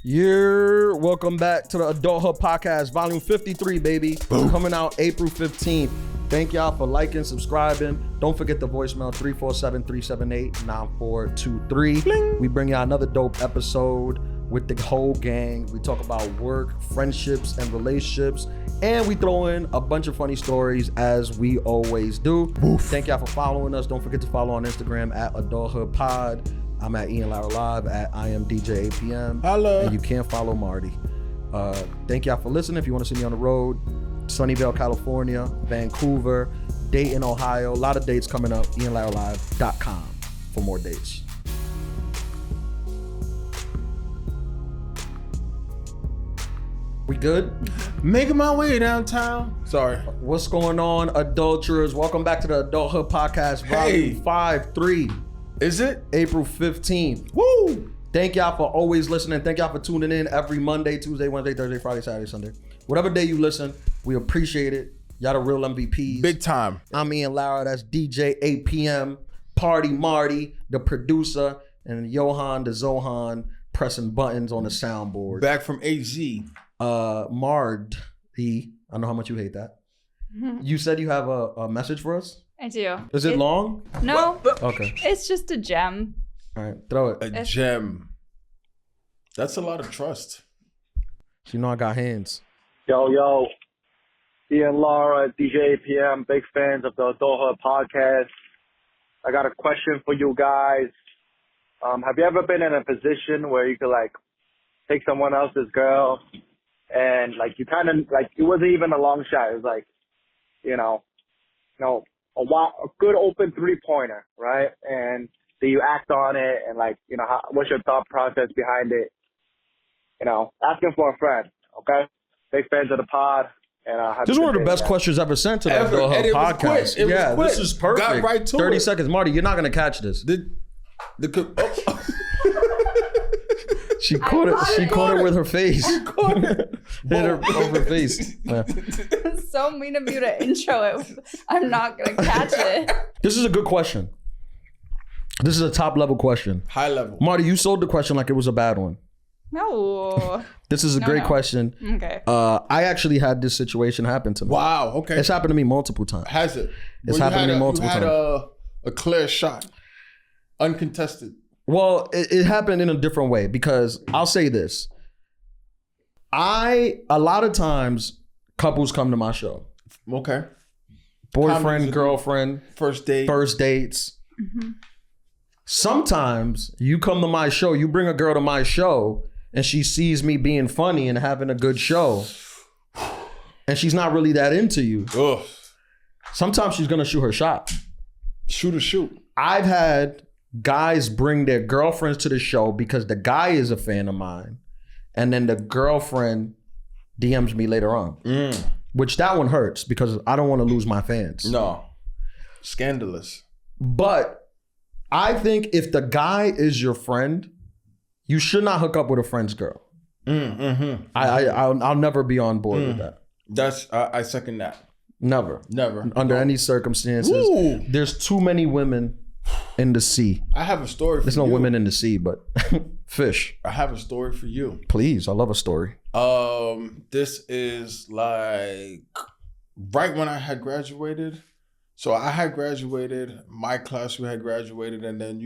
Welcome back to the Adulthood Podcast, volume 53, baby. Boom. Coming out April 15th. Thank y'all for liking, subscribing. Don't forget the voicemail, 347-378-9423. We bring y'all another dope episode with the whole gang. We talk about work, friendships, and relationships. And we throw in a bunch of funny stories as we always do. Oof. Thank y'all for following us. Don't forget to follow on Instagram at Adulthood Pod. I'm at Ian Lara Live at I am DJ APM. Hello. And you can follow Marty. Thank y'all for listening. If you want to see me on the road, Sunnyvale, California, Vancouver, Dayton, Ohio. A lot of dates coming up. IanLaraLive.com for more dates. We good? Making my way downtown. Sorry. What's going on, adulterers? Welcome back to the Adulthood Podcast, volume 53. Is it? April 15th. Woo! Thank y'all for always listening. Thank y'all for tuning in every Monday, Tuesday, Wednesday, Thursday, Friday, Saturday, Sunday. Whatever day you listen, we appreciate it. Y'all the real MVPs. Big time. I'm Ian Lara. That's DJ APM, Party Marty, the producer, and Johan the Zohan pressing buttons on the soundboard. Back from AZ. Mard, I know how much you hate that. You said you have a message for us? I do. Is it long? No. Okay. It's just a gem. All right, throw it. A gem. That's a lot of trust. You know I got hands. Yo, Ian Lara, DJ APM, big fans of the Adulthood Podcast. I got a question for you guys. Have you ever been in a position where you could take someone else's girl and you kind of it wasn't even a long shot. It was a good open 3-pointer, right? And do you act on it and what's your thought process behind it? Asking for a friend, okay? Big fans of the pod. And this is one of the best questions ever sent to the Adulthood Podcast. This is perfect. Got right to 30 it. seconds. Marty, you're not going to catch this. She caught it with her face. Hit her over her face. Yeah. It's so mean of you to intro it. I'm not going to catch it. This is a good question. This is a top level question. High level. Marty, you sold the question like it was a bad one. No. This is a great question. Okay. I actually had this situation happen to me. Wow, okay. It's happened to me multiple times. Has it? It's happened to me multiple times. You had a clear shot. Uncontested. Well, it happened in a different way because I'll say this. A lot of times couples come to my show. Okay. Boyfriend, girlfriend. First date. First dates. Mm-hmm. Sometimes you come to my show, you bring a girl to my show and she sees me being funny and having a good show and she's not really that into you. Ugh. Sometimes she's going to shoot her shot. Shoot. I've had guys bring their girlfriends to the show because the guy is a fan of mine and then the girlfriend DMs me later on. Which that one hurts because I don't want to lose my fans. No. Scandalous. But I think if the guy is your friend, you should not hook up with a friend's girl. I'll never be on board with that. I second that. Never. Under any circumstances. Ooh. There's too many women in the sea. I have a story for you. There's no women in the sea, but fish. I have a story for you. Please, I love a story. This is right when I had graduated. So I had graduated, my class, we had graduated, and then,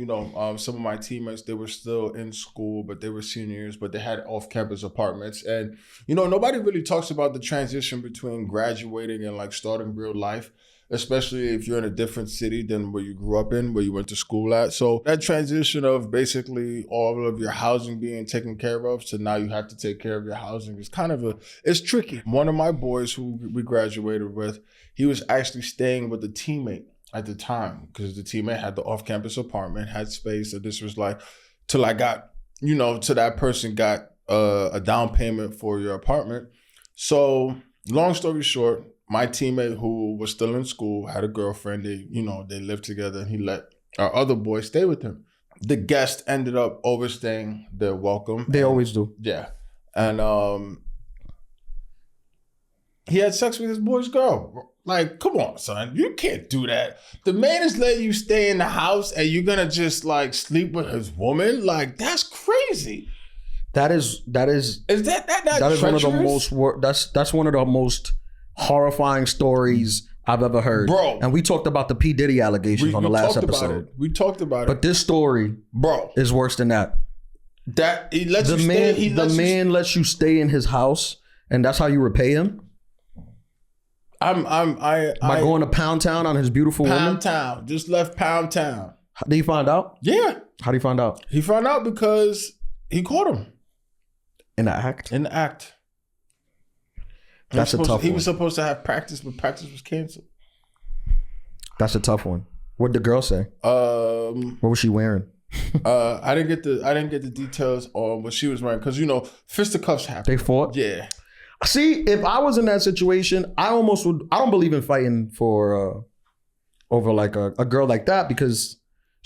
some of my teammates, they were still in school, but they were seniors, but they had off-campus apartments. And, nobody really talks about the transition between graduating and starting real life, especially if you're in a different city than where you grew up in, where you went to school at. So that transition of basically all of your housing being taken care of, so now you have to take care of your housing is it's tricky. One of my boys who we graduated with, he was actually staying with a teammate at the time because the teammate had the off-campus apartment, had space. So this was till I got, till that person got a down payment for your apartment. So long story short, my teammate who was still in school had a girlfriend. They lived together and he let our other boy stay with him. The guest ended up overstaying their welcome. They always do. Yeah. And he had sex with his boy's girl. Come on, son. You can't do that. The man is letting you stay in the house and you're going to just sleep with his woman? That's crazy. Is that is one of the most that's one of the most horrifying stories I've ever heard, bro. And we talked about the P. Diddy allegations on the last episode. We talked about it, but this story, bro, is worse than that. That he lets the man lets you stay in his house, and that's how you repay him. By going to Pound Town on his beautiful woman. Pound Town, just left Pound Town. How did he find out? Yeah. How did he find out? He found out because he caught him in the act. That's a tough one. He was supposed to have practice, but practice was canceled. That's a tough one. What did the girl say? What was she wearing? I didn't get the details on what she was wearing because fisticuffs happen. They fought? Yeah. See, if I was in that situation, I don't believe in fighting for over like a girl like that because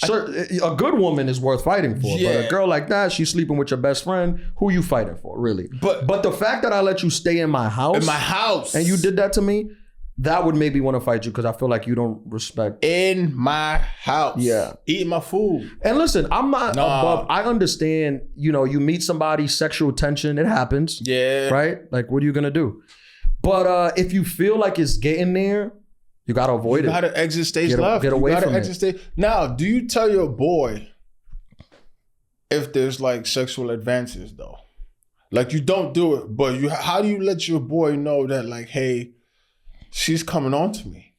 a good woman is worth fighting for. Yeah. But a girl like that, she's sleeping with your best friend. Who you fighting for, really? But the fact that I let you stay in my house, and you did that to me, that would make me want to fight you because I feel like you don't respect. In my house. Yeah. Eating my food. And listen, I'm not above. I understand, you meet somebody, sexual tension, it happens. Yeah. Right? Like, what are you going to do? But if you feel like it's getting there, you got to avoid it. You got to exit stage left. Get away from it. Now, do you tell your boy if there's like sexual advances though? Like you don't do it, but how do you let your boy know that like, hey, she's coming on to me?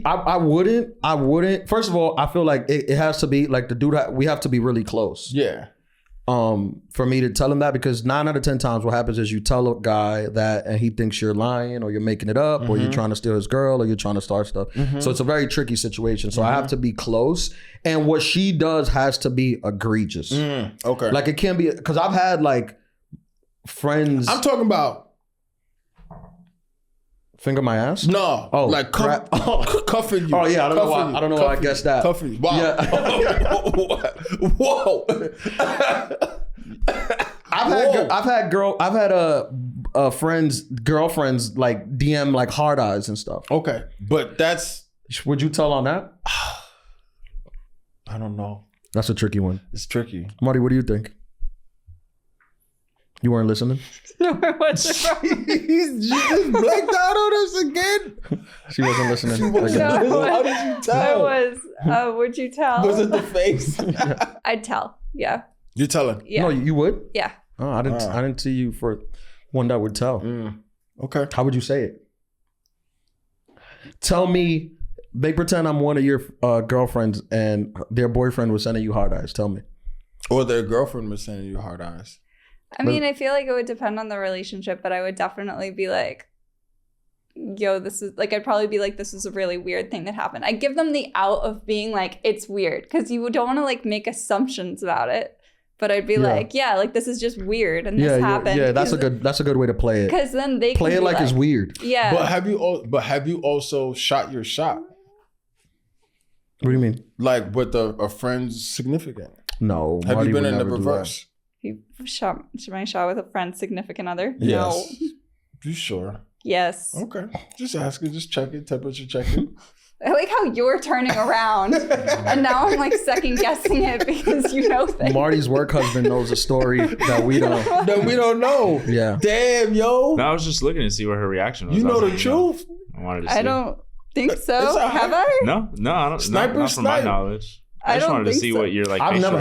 I wouldn't. First of all, I feel like it has to be like the dude. We have to be really close. Yeah. For me to tell him that, because 9 out of 10 times what happens is you tell a guy that and he thinks you're lying or you're making it up or you're trying to steal his girl or you're trying to start stuff. So it's a very tricky situation. So I have to be close. And what she does has to be egregious. Okay. Like it can't be, because I've had like friends. I'm talking about. Finger my ass? No. Oh, like cuffing you. Oh yeah, I don't know why I guessed that. Cuffing you. Wow. Yeah. Whoa. I've had girlfriends like DM like hard eyes and stuff. Okay. But that's. Would you tell on that? I don't know. That's a tricky one. It's tricky. Marty, what do you think? You weren't listening? No, I wasn't. You just blanked out on us again. She wasn't listening. How did you tell? I was. Would you tell? Was it the face? I'd tell. Yeah. You're telling? Yeah. No, you would? Yeah. Oh, I didn't see you for one that would tell. Okay. How would you say it? Tell me, make pretend I'm one of your girlfriends and their boyfriend was sending you hard eyes. Tell me. Or their girlfriend was sending you hard eyes. I mean, I feel like it would depend on the relationship, but I would definitely be like, yo, this is like, I'd probably be like, this is a really weird thing that happened. I give them the out of being like, it's weird, because you don't want to like make assumptions about it. But I'd be like, yeah, like this is just weird, and this happened. Yeah, that's a good way to play it. Because then they play it like it's weird. Yeah. But have you also shot your shot? What do you mean? Like with a friend's significant? No. Have Marty you been would in the never do reverse? You shot my shot with a friend's significant other? Yes. No. You sure? Yes. Okay. Just asking, just checking, temperature checking. I like how you're turning around and now I'm like second guessing it because you know things. Marty's work husband knows a story that we don't. That we don't know. Yeah. Damn, yo. No, I was just looking to see what her reaction was. You know the truth. I wanted to see. I don't think so. Have I? No, I don't. Not from my knowledge. I just wanted to see what your like. I never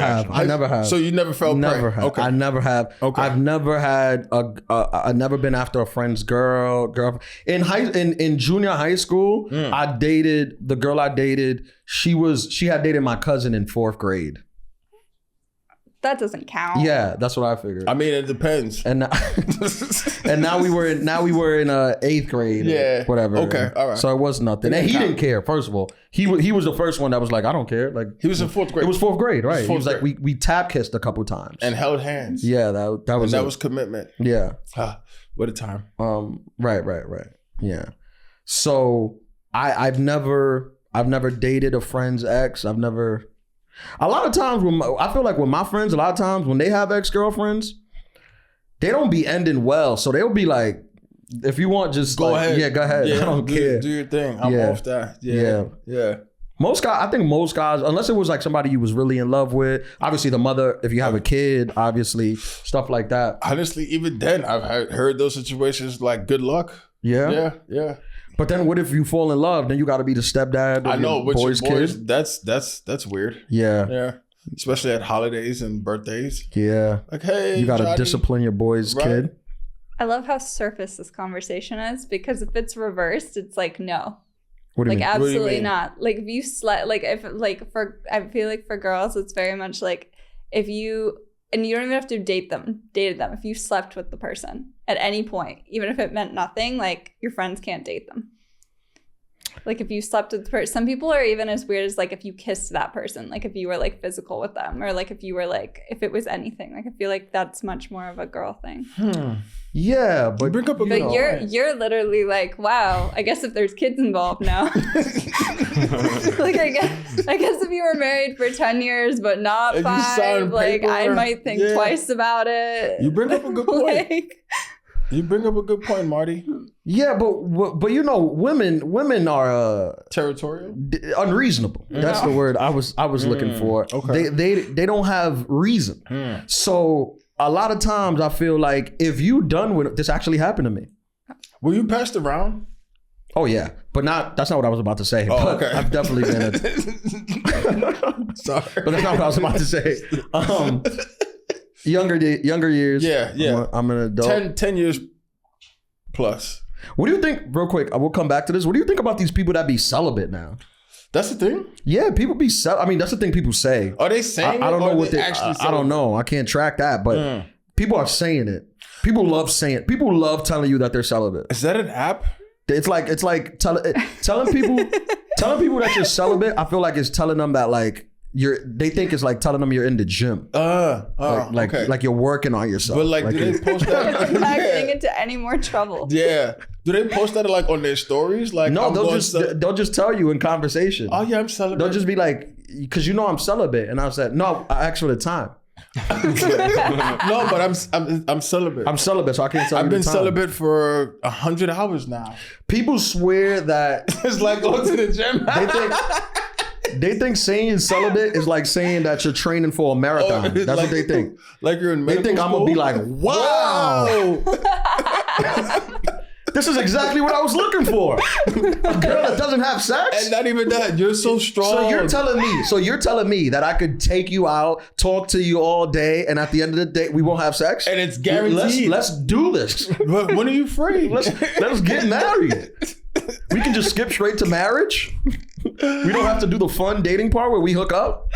have. So you never felt never prey? have. Okay. I never have. Okay. I've never had I've never been after a friend's girlfriend. In junior high school, I dated the girl I dated. She had dated my cousin in 4th grade. That doesn't count. Yeah, that's what I figured. I mean, it depends. And now we were in 8th grade. Yeah. Or whatever. Okay. All right. So it was nothing. And he didn't care. First of all, he was the first one that was like, I don't care. Like he was in 4th grade. It was 4th grade, right? He was grade. like, we tap kissed a couple times and held hands. Yeah, that was commitment. Yeah. What a time. Right. Yeah. So I've never dated a friend's ex. A lot of times I feel like with my friends, a lot of times when they have ex-girlfriends, they don't be ending well. So they'll be like, if you want, just go ahead. Yeah, go ahead. Yeah, I don't care. Do your thing. I'm off that. Yeah. I think most guys, unless it was like somebody you was really in love with, obviously the mother, if you have a kid, obviously, stuff like that. Honestly, even then, I've heard those situations like, good luck. Yeah? Yeah. But then what if you fall in love? Then you got to be the stepdad of your boy's kid? That's weird. Yeah. Especially at holidays and birthdays. Yeah. Like, hey, you got to Johnny. discipline your boy's kid. I love how surface this conversation is, because if it's reversed, it's like, no. What do you mean? Absolutely What do you mean? Not. Like, if you slept, like, if, like, I feel like for girls, it's very much like, if you, and you don't even have to dated them. If you slept with the person at any point, even if it meant nothing, like, your friends can't date them. Like, if you slept with the person, some people are even as weird as, like, if you kissed that person, like, if you were, like, physical with them, or, like, if you were, like, if it was anything, like, I feel like that's much more of a girl thing. Yeah, but bring up a but you're literally like, wow, I guess if there's kids involved now. Like, I guess if you were married for 10 years but not 5, like, I might think twice about it. You bring up a good point. You bring up a good point, Marty. Yeah, but you know, women are territorial, unreasonable. That's the word I was looking for. Okay. They don't have reason. So a lot of times I feel like if you done with it, this actually happened to me. Were you passed around? Oh yeah, but that's not what I was about to say. Oh, okay. I've definitely been sorry, but that's not what I was about to say. Younger years. Yeah. I'm an adult. 10 years plus. What do you think, real quick, I will come back to this. What do you think about these people that be celibate now? That's the thing? Yeah, people be I mean, that's the thing people say. Are they saying I don't know what they actually say? I don't know. I can't track that, but people are saying it. People love saying it. People love telling you that they're celibate. Is that an app? It's like telling people that you're celibate. I feel like it's telling them that like they think it's like telling them you're in the gym. Like you're working on yourself. But like do they post that? I'm not getting into any more trouble. Yeah. Do they post that like on their stories? Like no, they'll just tell you in conversation. Oh yeah, I'm celibate. They'll just be like, because you know I'm celibate, and I said no, I asked for the time. No, but I'm celibate. I'm celibate, so I can't tell you. I've the been time. celibate for 100 hours now. People swear that it's like going to the gym. They think saying celibate is like saying that you're training for a marathon. That's like, what they think. Like you're in medical They think school? I'm gonna be like, wow. This is exactly what I was looking for. A girl that doesn't have sex? And not even that. You're so strong. So you're telling me that I could take you out, talk to you all day, and at the end of the day, we won't have sex? And it's guaranteed. Let's do this. But when are you free? Let's get married. We can just skip straight to marriage. We don't have to do the fun dating part where we hook up.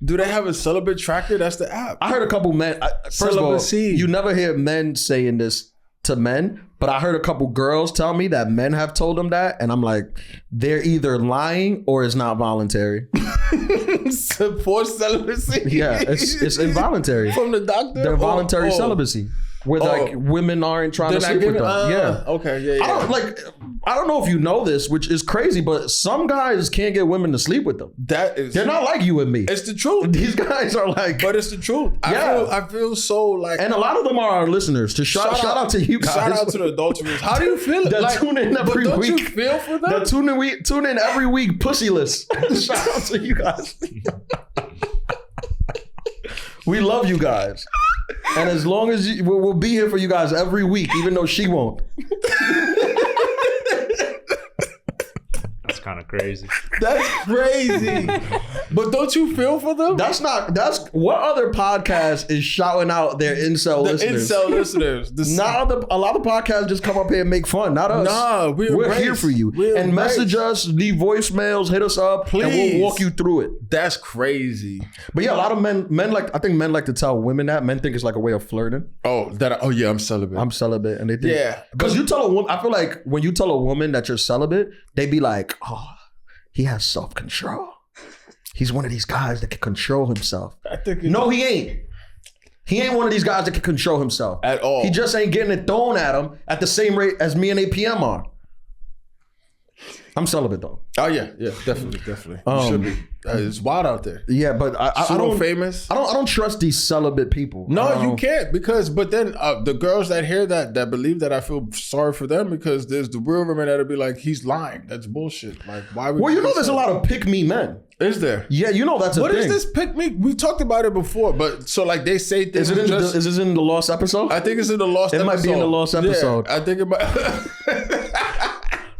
Do they have a celibate tracker? That's the app. I heard a couple men. First of all, you never hear men saying this to men, but I heard a couple girls tell me that men have told them that, and I'm like, they're either lying or it's not voluntary. Support celibacy? Yeah, it's involuntary. From the doctor? They're voluntary celibacy. Where like women aren't trying to sleep with them. Yeah. Okay, yeah. I don't know if you know this, which is crazy, but some guys can't get women to sleep with them. They're not like you and me. It's the truth. These guys are like, but it's the truth. I feel so like, and a lot of them are our listeners. To shout out to you guys. Shout out to the adulterers. How do you feel? That tune in every week. Don't you feel for them? That tune in every week, pussyless. Shout out to you guys. We love you guys. And as long as we'll be here for you guys every week, even though she won't. That's kind of crazy. That's crazy. But don't you feel for them? That's what other podcast is shouting out their incel listeners? Incel listeners. A lot of podcasts just come up here and make fun. Not us. Nah, we're here for you. And message us, leave voicemails, hit us up, please. And we'll walk you through it. That's crazy. But yeah, a lot of men like to tell women that. Men think it's like a way of flirting. Oh yeah, I'm celibate. I'm celibate. And they think, because you tell a woman, I feel like when you tell a woman that you're celibate, they be like, oh, he has self-control. He's one of these guys that can control himself. No, he ain't. He ain't one of these guys that can control himself. At all. He just ain't getting it thrown at him at the same rate as me and APM are. I'm celibate though. Oh yeah, definitely. You should be. It's wild out there. Yeah, but I don't famous. I don't trust these celibate people. No, you can't but then the girls that hear that believe that, I feel sorry for them because there's the real women that'll be like, he's lying. That's bullshit. Like, why would? Well, there's a lot of pick me men. Is there? Yeah, that's a thing. What is this pick me? We talked about it before, but so like they say things. Is this in the lost episode? I think it's in the lost episode. It might be in the lost episode. Yeah, I think it might.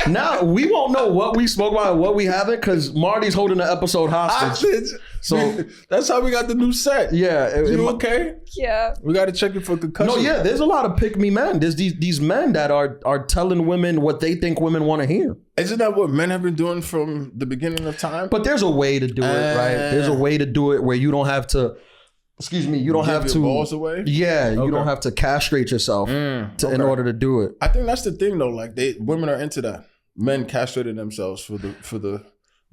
Now, we won't know what we spoke about and what we haven't because Marty's holding the episode hostage. So that's how we got the new set. Yeah. You okay? Yeah. We got to check it for concussion. No, yeah, there's a lot of pick me men. There's these men that are telling women what they think women want to hear. Isn't that what men have been doing from the beginning of time? But there's a way to do it, right? There's a way to do it where you don't have to... Excuse me, you don't have to... balls away? Yeah, you don't have to castrate yourself in order to do it. I think that's the thing, though. Like, women are into that. Men castrated themselves for the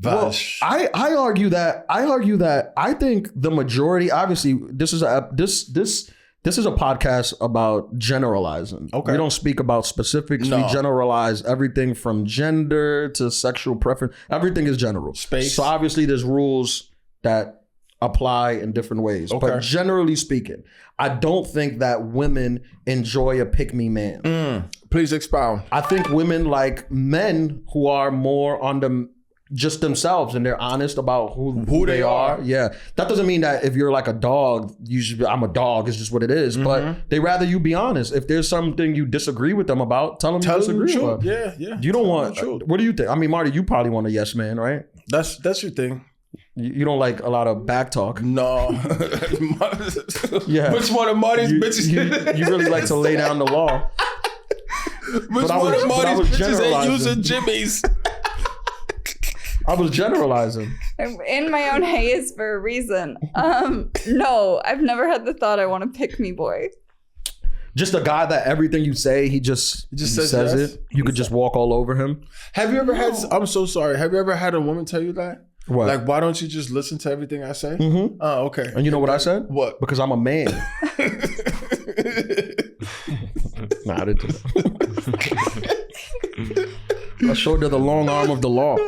well, I argue that I think the majority, obviously, this is a podcast about generalizing. Okay. We don't speak about specifics. No. We generalize everything from gender to sexual preference. Everything is general. Space. So obviously there's rules that apply in different ways. Okay. But generally speaking, I don't think that women enjoy a pick-me man. Please expound. I think women like men who are more on just themselves and they're honest about who they are. Yeah. That doesn't mean that if you're like a dog, I'm a dog, it's just what it is. But they rather you be honest. If there's something you disagree with them about, tell them you disagree about. Yeah. You don't want, what do you think? I mean, Marty, you probably want a yes man, right? That's your thing. You don't like a lot of back talk. No. Yeah. Which one of Marty's bitches? You really like to lay down the law. Which one of Marty's bitches ain't using Jimmy's? I was generalizing. I'm in my own haze for a reason. No, I've never had the thought I want to pick me boy. Just a guy that everything you say, he just says yes. It. You could just walk all over him. Have you ever had, I'm so sorry, have you ever had a woman tell you that? What? Like, why don't you just listen to everything I say? Mm-hmm. Oh, okay. And you know what I said? What? Because I'm a man. Nah, I didn't do that. I showed her the long arm of the law.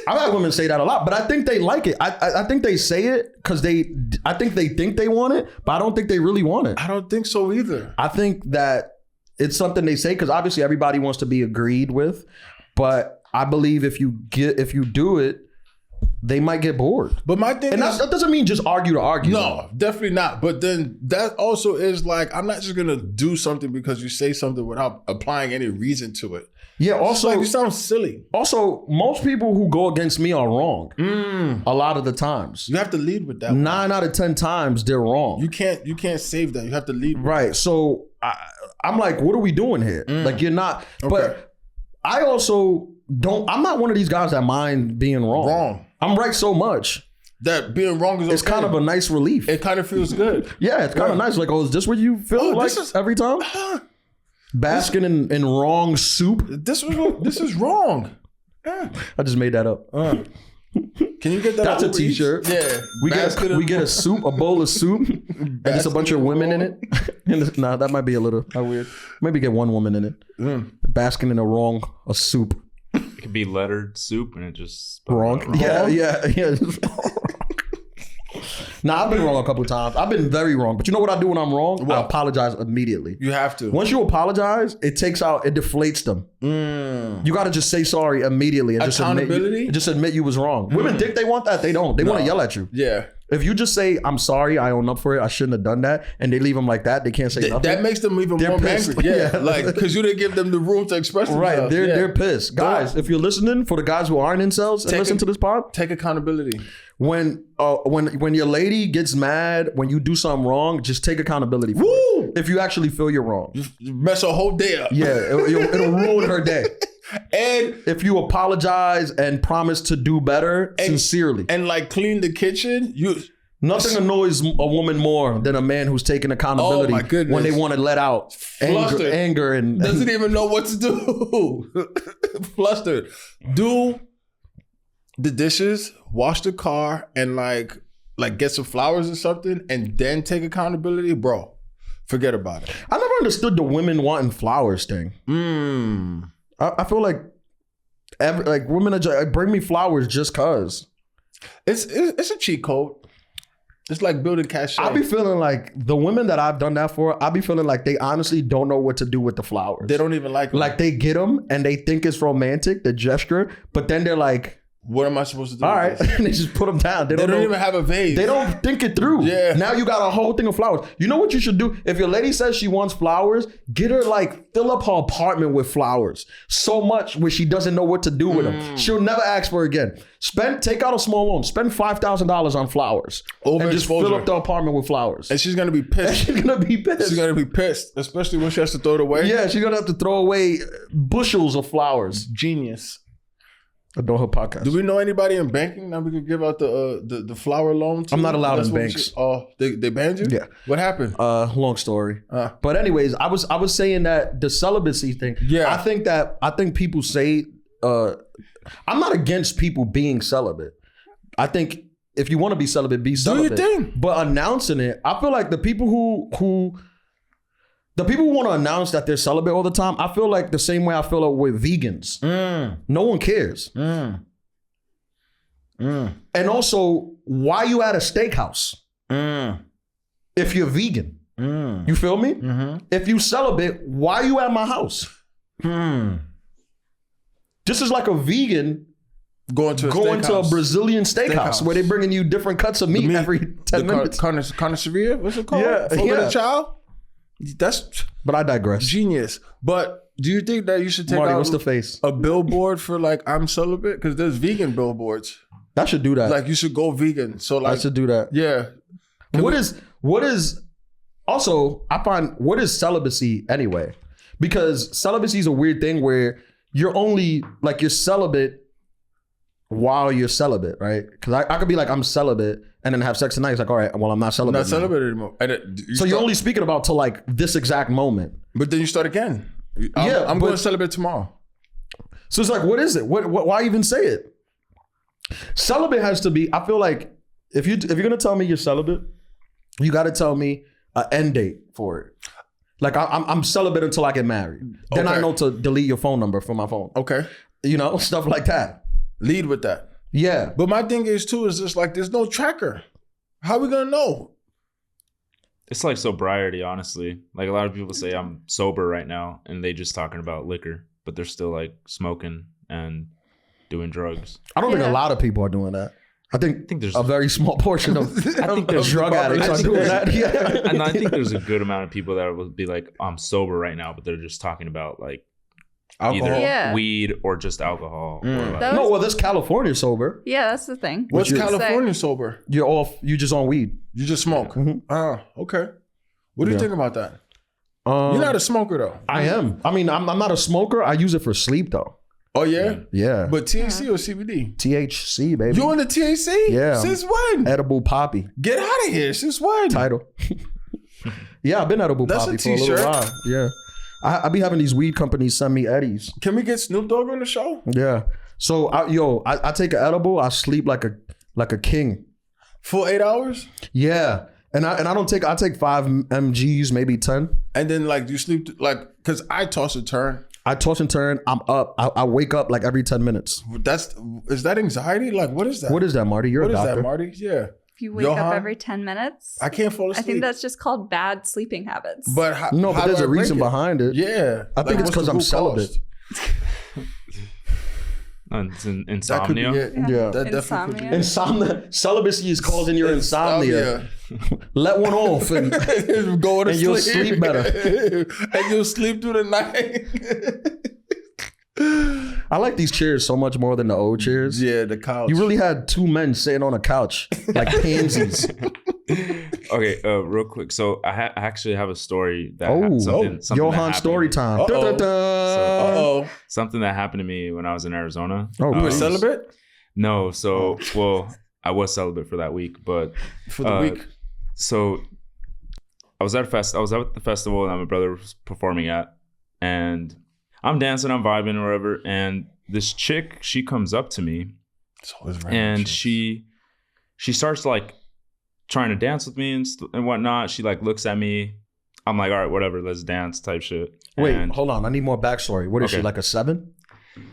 I've had women say that a lot, but I think they like it. I think they say it because I think they want it, but I don't think they really want it. I don't think so either. I think that it's something they say because obviously everybody wants to be agreed with, but I believe if you do it, they might get bored. But my thing is, that doesn't mean just argue to argue. No, definitely not. But then that also is like, I'm not just going to do something because you say something without applying any reason to it. Yeah, also, like, you sound silly. Also, most people who go against me are wrong. A lot of the times. You have to lead with that. 9 out of 10 times, they're wrong. You can't save that. You have to lead with right. that. So I'm like, what are we doing here? Like, you're not. Okay. But I also I'm not one of these guys that mind being wrong. I'm right so much. That being wrong is okay. It's kind of a nice relief. It kind of feels good. Yeah, it's kind of nice. Like, is this what you feel like every time? Basking in wrong soup. This is wrong. I just made that up. Can you get that? That's a t-shirt. Yeah. We get a bowl of soup, and just a bunch of women in it. Nah, that might be a little weird. Maybe get one woman in it. Basking in a soup. It could be lettered soup, and it just wrong. Yeah. Nah, I've been wrong a couple of times. I've been very wrong. But you know what I do when I'm wrong? What? I apologize immediately. You have to. Once you apologize, it deflates them. You got to just say sorry immediately. And accountability? Just admit you was wrong. Women think they want that. They don't. They want to yell at you. Yeah. If you just say, I'm sorry, I own up for it, I shouldn't have done that, and they leave them like that, they can't say nothing. That makes them even more angry. Yeah, like, because you didn't give them the room to express themselves. Right, they're pissed. Guys, if you're listening, for the guys who aren't incels and listen to this pod, take accountability. When your lady gets mad, when you do something wrong, just take accountability for it. If you actually feel you're wrong. You mess her whole day up. Yeah, it'll ruin her day. And if you apologize and promise to do better, sincerely, and like clean the kitchen, nothing annoys a woman more than a man who's taking accountability when they want to let out anger and doesn't even know what to do. Flustered. Do the dishes, wash the car, and like get some flowers or something, and then take accountability, bro. Forget about it. I never understood the women wanting flowers thing. I feel like Like women are just, bring me flowers just cause. It's a cheat code. It's like building cachet. I be feeling like the women that I've done that for, I be feeling like they honestly don't know what to do with the flowers. They don't even like them. Like they get them and they think it's romantic, the gesture, but then they're like, what am I supposed to do? all right, and they just put them down. They don't even have a vase. They don't think it through. Yeah. Now you got a whole thing of flowers. You know what you should do? If your lady says she wants flowers, get her like fill up her apartment with flowers so much where she doesn't know what to do with them. She'll never ask for it again. Take out a small loan. Spend $5,000 on flowers and just fill up the apartment with flowers. And she's gonna be pissed. She's gonna be pissed, especially when she has to throw it away. Yeah, she's gonna have to throw away bushels of flowers. Genius. Adulthood podcast. Do we know anybody in banking that we could give out the flower loan to? I'm not allowed in banks. They banned you? Yeah. What happened? Long story. But anyways, I was saying that the celibacy thing. Yeah. I think people say I'm not against people being celibate. I think if you want to be celibate, be celibate. Do your thing. But announcing it, I feel like the people who want to announce that they're celibate all the time, I feel like the same way I feel like with vegans. No one cares. And also, why you at a steakhouse if you're vegan? You feel me? If you celibate, why you at my house? This is like a vegan going to a Brazilian steakhouse where they're bringing you different cuts of meat every 10 minutes. Carniceria? What's it called? Yeah. Fogo de Chao? But I digress. Genius. But do you think that you should take Marty, out what's the face? a billboard for like I'm celibate? Because there's vegan billboards. I should do that. Like you should go vegan. So like I should do that. Yeah. What is also I find what is celibacy anyway? Because celibacy is a weird thing where you're only like you're celibate while you're celibate, right? Because I could be like I'm celibate and then have sex tonight. It's like, all right, well, I'm not celibate. Not celibate anymore. So you're only speaking about to like this exact moment. But then you start again. I'm going to celibate tomorrow. So it's like, what is it? Why even say it? Celibate has to be. I feel like if you're gonna tell me you're celibate, you got to tell me an end date for it. Like I'm celibate until I get married. Then I know to delete your phone number from my phone. Okay. You know, stuff like that. Lead with that. Yeah. But my thing is too, is just like, there's no tracker. How are we going to know? It's like sobriety, honestly. Like a lot of people say I'm sober right now and they just talking about liquor, but they're still like smoking and doing drugs. I don't think a lot of people are doing that. I think there's a very small portion of drug addicts are doing that. Yeah. And I think there's a good amount of people that will be like, I'm sober right now, but they're just talking about like alcohol, either weed or just alcohol. Or like, no, well, there's California sober. Yeah, that's the thing. What's California sober? You just on weed. You just smoke. Okay. What do you think about that? You're not a smoker though. I am. I mean, I'm not a smoker. I use it for sleep though. Oh yeah? Yeah. But THC or CBD? THC, baby. You on the THC? Yeah. Since when? Edible poppy. Get out of here. Since when? Title. Yeah, I've been edible poppy for a little while. Yeah. I be having these weed companies send me eddies. Can we get Snoop Dogg on the show? Yeah. So I take an edible. I sleep like a king. For 8 hours? Yeah. And I take 5 mgs, maybe 10. And then like you sleep like, cause I toss and turn. I'm up. I wake up like every 10 minutes. Is that anxiety? Like what is that? What is that, Marty? You're a doctor. What is that, Marty? Yeah. If you wake up every 10 minutes, I can't fall asleep. I think that's just called bad sleeping habits. But but there's a reason behind it. Yeah. I think it's because I'm celibate. It's insomnia. That insomnia. Insomnia. Celibacy is causing your insomnia. Let one off and go to sleep. You'll sleep better. And you'll sleep through the night. I like these chairs so much more than the old chairs. Yeah, the couch. You really had 2 men sitting on a couch like pansies. Okay, real quick. So I actually have a story that something Johan story time. Something that happened to me when I was in Arizona. Oh, you were celibate? No, so I was celibate for that week, but for the week. So I was at the festival that my brother was performing at, and I'm dancing, I'm vibing or whatever, and this chick, she comes up to me, and she starts like trying to dance with me and whatnot. She like looks at me. I'm like, all right, whatever, let's dance type shit. Wait, hold on. I need more backstory. What is she, like a 7?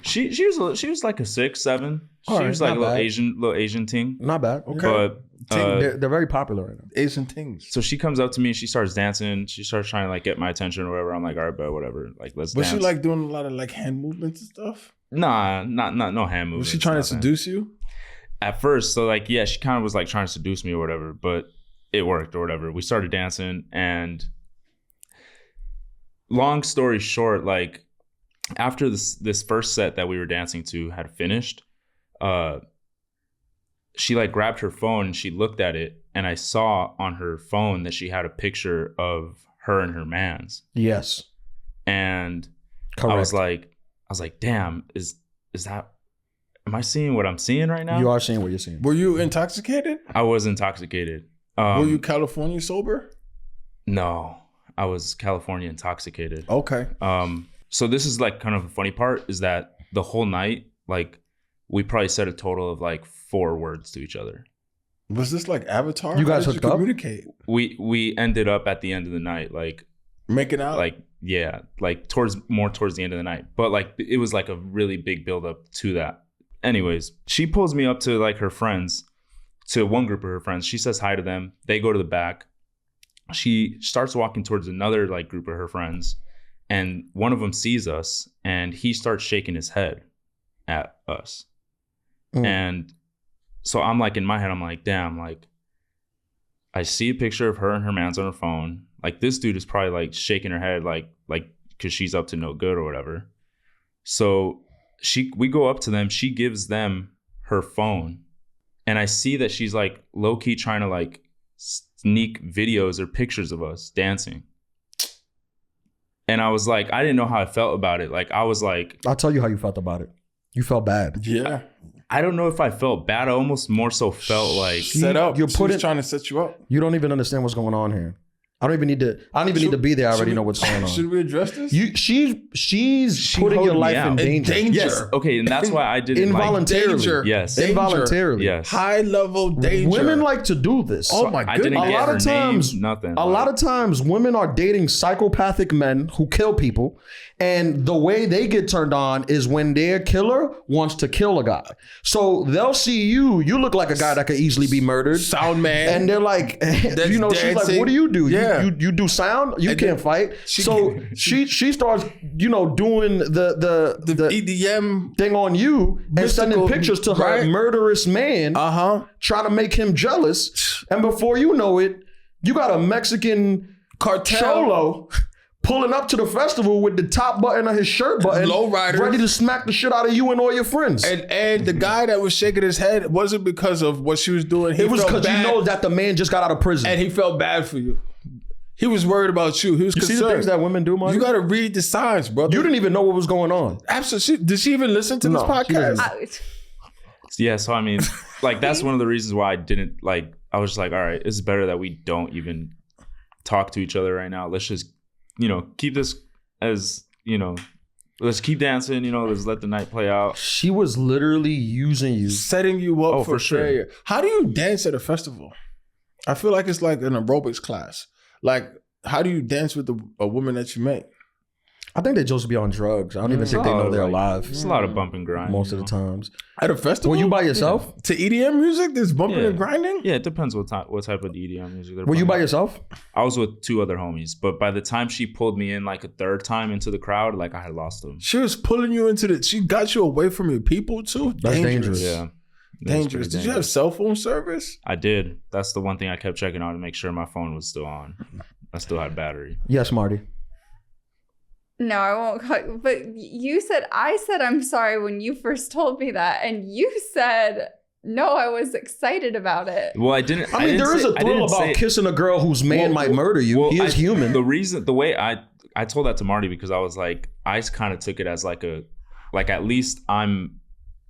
She was like a 6, 7. She All right, was like a not little bad. Asian ting. Not bad. Okay. But They're very popular right now. Asian things. so she comes up to me, she starts dancing, she starts trying to like get my attention or whatever. I'm like, all right, but whatever. Like, let's Was dance. she like doing a lot of like hand movements and stuff? Nah, no hand movements. Was she trying to nothing. seduce you? At first, so like, yeah, she kind of was like trying to seduce me or whatever, but it worked or whatever. We started dancing, and long story short, like after this first set that we were dancing to had finished, she like grabbed her phone and she looked at it, and I saw on her phone that she had a picture of her and her man's. Yes. And Correct. I was like, damn, is that, am I seeing what I'm seeing right now? You are seeing what you're seeing. Were you intoxicated? I was intoxicated. Were you California sober? No, I was California intoxicated. Okay. So this is like kind of the funny part is that the whole night, like we probably said a total of like 4 words to each other. Was this like Avatar? You guys How did hooked up? communicate? We ended up at the end of the night, like Making out? like yeah, like towards the end of the night. But like it was like a really big build up to that. Anyways, she pulls me up to like her friends, to one group of her friends. She says hi to them. They go to the back. She starts walking towards another like group of her friends, and one of them sees us, and he starts shaking his head at us. And so I'm like, in my head, I'm like, damn, like I see a picture of her and her man's on her phone. Like this dude is probably like shaking her head, like because she's up to no good or whatever. So we go up to them. She gives them her phone, and I see that she's like low key trying to like sneak videos or pictures of us dancing. And I was like, I didn't know how I felt about it. Like I was like, I'll tell you how you felt about it. You felt bad. Yeah. I don't know if I felt bad. I almost more so felt like Set up. You're She was trying to set you up. You don't even understand what's going on here. I don't even need to be there. I already know what's going on. Should we address this? She's putting your holding me life out. in danger. Yes. Okay, and that's why I did it. Involuntarily. Danger. Yes. Danger. Involuntarily. Yes. High level danger. Women like to do this. Oh my I goodness. didn't A get lot her of times, name, nothing. A lot of times, women are dating psychopathic men who kill people, and the way they get turned on is when their killer wants to kill a guy. So they'll see you. You look like a guy that could easily be murdered. Sound man. And they're like, she's like, dancing. what do you do? Yeah. You do sound? You And can't fight. So she starts, doing the EDM thing on you and Mystical, sending pictures to her right? murderous man, trying to make him jealous. And before you know it, you got a Mexican cartel cholo pulling up to the festival with the top button of his shirt button, Lowrider, ready to smack the shit out of you and all your friends. And the guy that was shaking his head wasn't because of what she was doing. It was because you know that the man just got out of prison. And he felt bad for you. He was worried about you. He was concerned. See the things that women do, Marty? You got to read the signs, brother. You didn't even know what was going on. Absolutely. Did she even listen to this podcast? Yeah, so I mean, like that's one of the reasons why I didn't like. I was just like, all right, it's better that we don't even talk to each other right now. Let's just, keep this as, let's keep dancing. Let's let the night play out. She was literally using you, setting you up for sure. failure. How do you dance at a festival? I feel like it's like an aerobics class. Like, how do you dance with a woman that you met? I think they just be on drugs. I don't even think they know they're alive. It's a lot of bump and grind. Most of the times. At a festival? Were you by yourself? To EDM music? There's bumping and grinding? Yeah, it depends what type of EDM music they're Were you playing. by yourself? I was with 2 other homies, but by the time she pulled me in like a 3rd time into the crowd, like I had lost them. She was pulling you into she got you away from your people too? That's dangerous. Yeah. Dangerous. Did you have cell phone service? I did. That's the one thing I kept checking on to make sure my phone was still on. I still had battery. Yes, Marty. No, I won't. But I said I'm sorry when you first told me that, and you said no. I was excited about it. Well, I didn't. I mean, there is a thrill about kissing a girl whose man might murder you. Well, he is human. The way I told that to Marty because I was like, I kind of took it as like at least I'm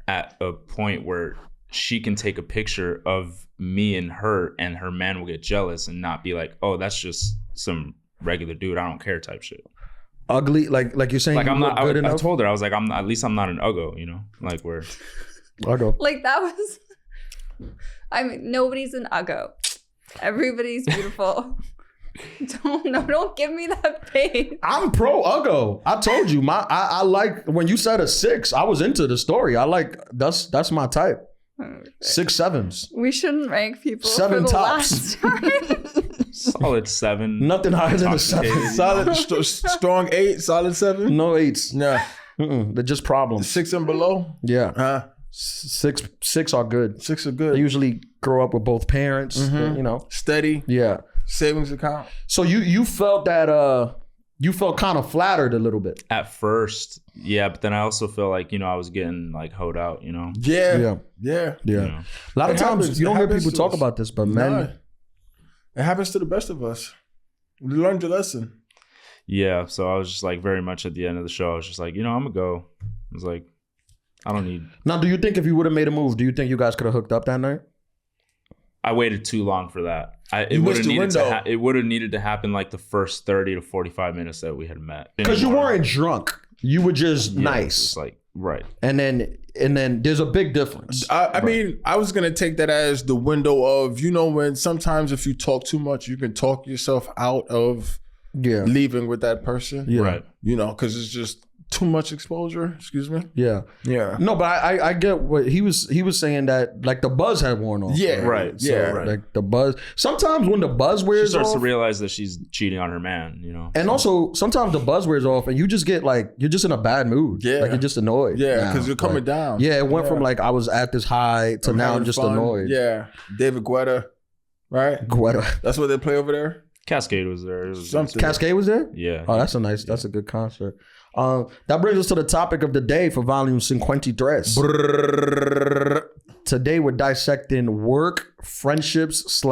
at a point where she can take a picture of me and her man will get jealous and not be like, oh, that's just some regular dude, I don't care type shit. Ugly, like you're saying, like you I'm not good I enough? told her, I was like, at least I'm not an uggo, like where Uggo. Like that was, I mean, nobody's an uggo. Everybody's beautiful. Don't give me that face. I'm pro Uggo. I told you I like when you said a 6. I was into the story. I like that's my type. Okay. 6 7s. We shouldn't rank people 7 for the tops. last time. Solid 7. Nothing higher than a 7. Solid, strong 8, solid 7. No 8s. Yeah, They're just problems. 6 and below. Yeah. 6 are good. 6 are They good. usually grow up with both parents. You know. Steady Yeah. savings account. So you felt that you felt kind of flattered a little bit. At first, yeah, but then I also feel like, I was getting like hoed out, Yeah. Yeah. You A lot of It times happens. you don't It hear happens people to talk us. about this, but men. Nah, it happens to the best of us. We learned your lesson. Yeah, so I was just like very much at the end of the show. I was just like, I'm gonna go. I was like, I don't need. Now, do you think if you would have made a move, do you think you guys could have hooked up that night? I waited too long for that. It You would missed have the needed window. it would have needed to happen like the first 30 to 45 minutes that we had met. Because you weren't drunk. You were just Yeah, nice. It's like right. And then there's a big difference. I mean, I was gonna take that as the window of, when sometimes if you talk too much, you can talk yourself out of Yeah. leaving with that person. Yeah. Right. Because it's just too much exposure. Excuse me. Yeah. Yeah. No, but I get what he was saying, that like the buzz had worn off. Yeah. Right. So, Yeah. Right. like the buzz. Sometimes when the buzz She wears starts off, to realize that she's cheating on her man, and also sometimes the buzz wears off, and you just get like you're just in a bad mood. Yeah. Like you're just annoyed. Yeah, now. because you're coming Like, down. Yeah, it went from like I was at this high to now I'm having just fun. annoyed. Yeah. David Guetta, right? Guetta. That's what they play over there. Cascade was there. It was Something. Cascade was there? Yeah. Oh, that's a good concert. That brings us to the topic of the day for volume 53. Today we're dissecting work, friendships /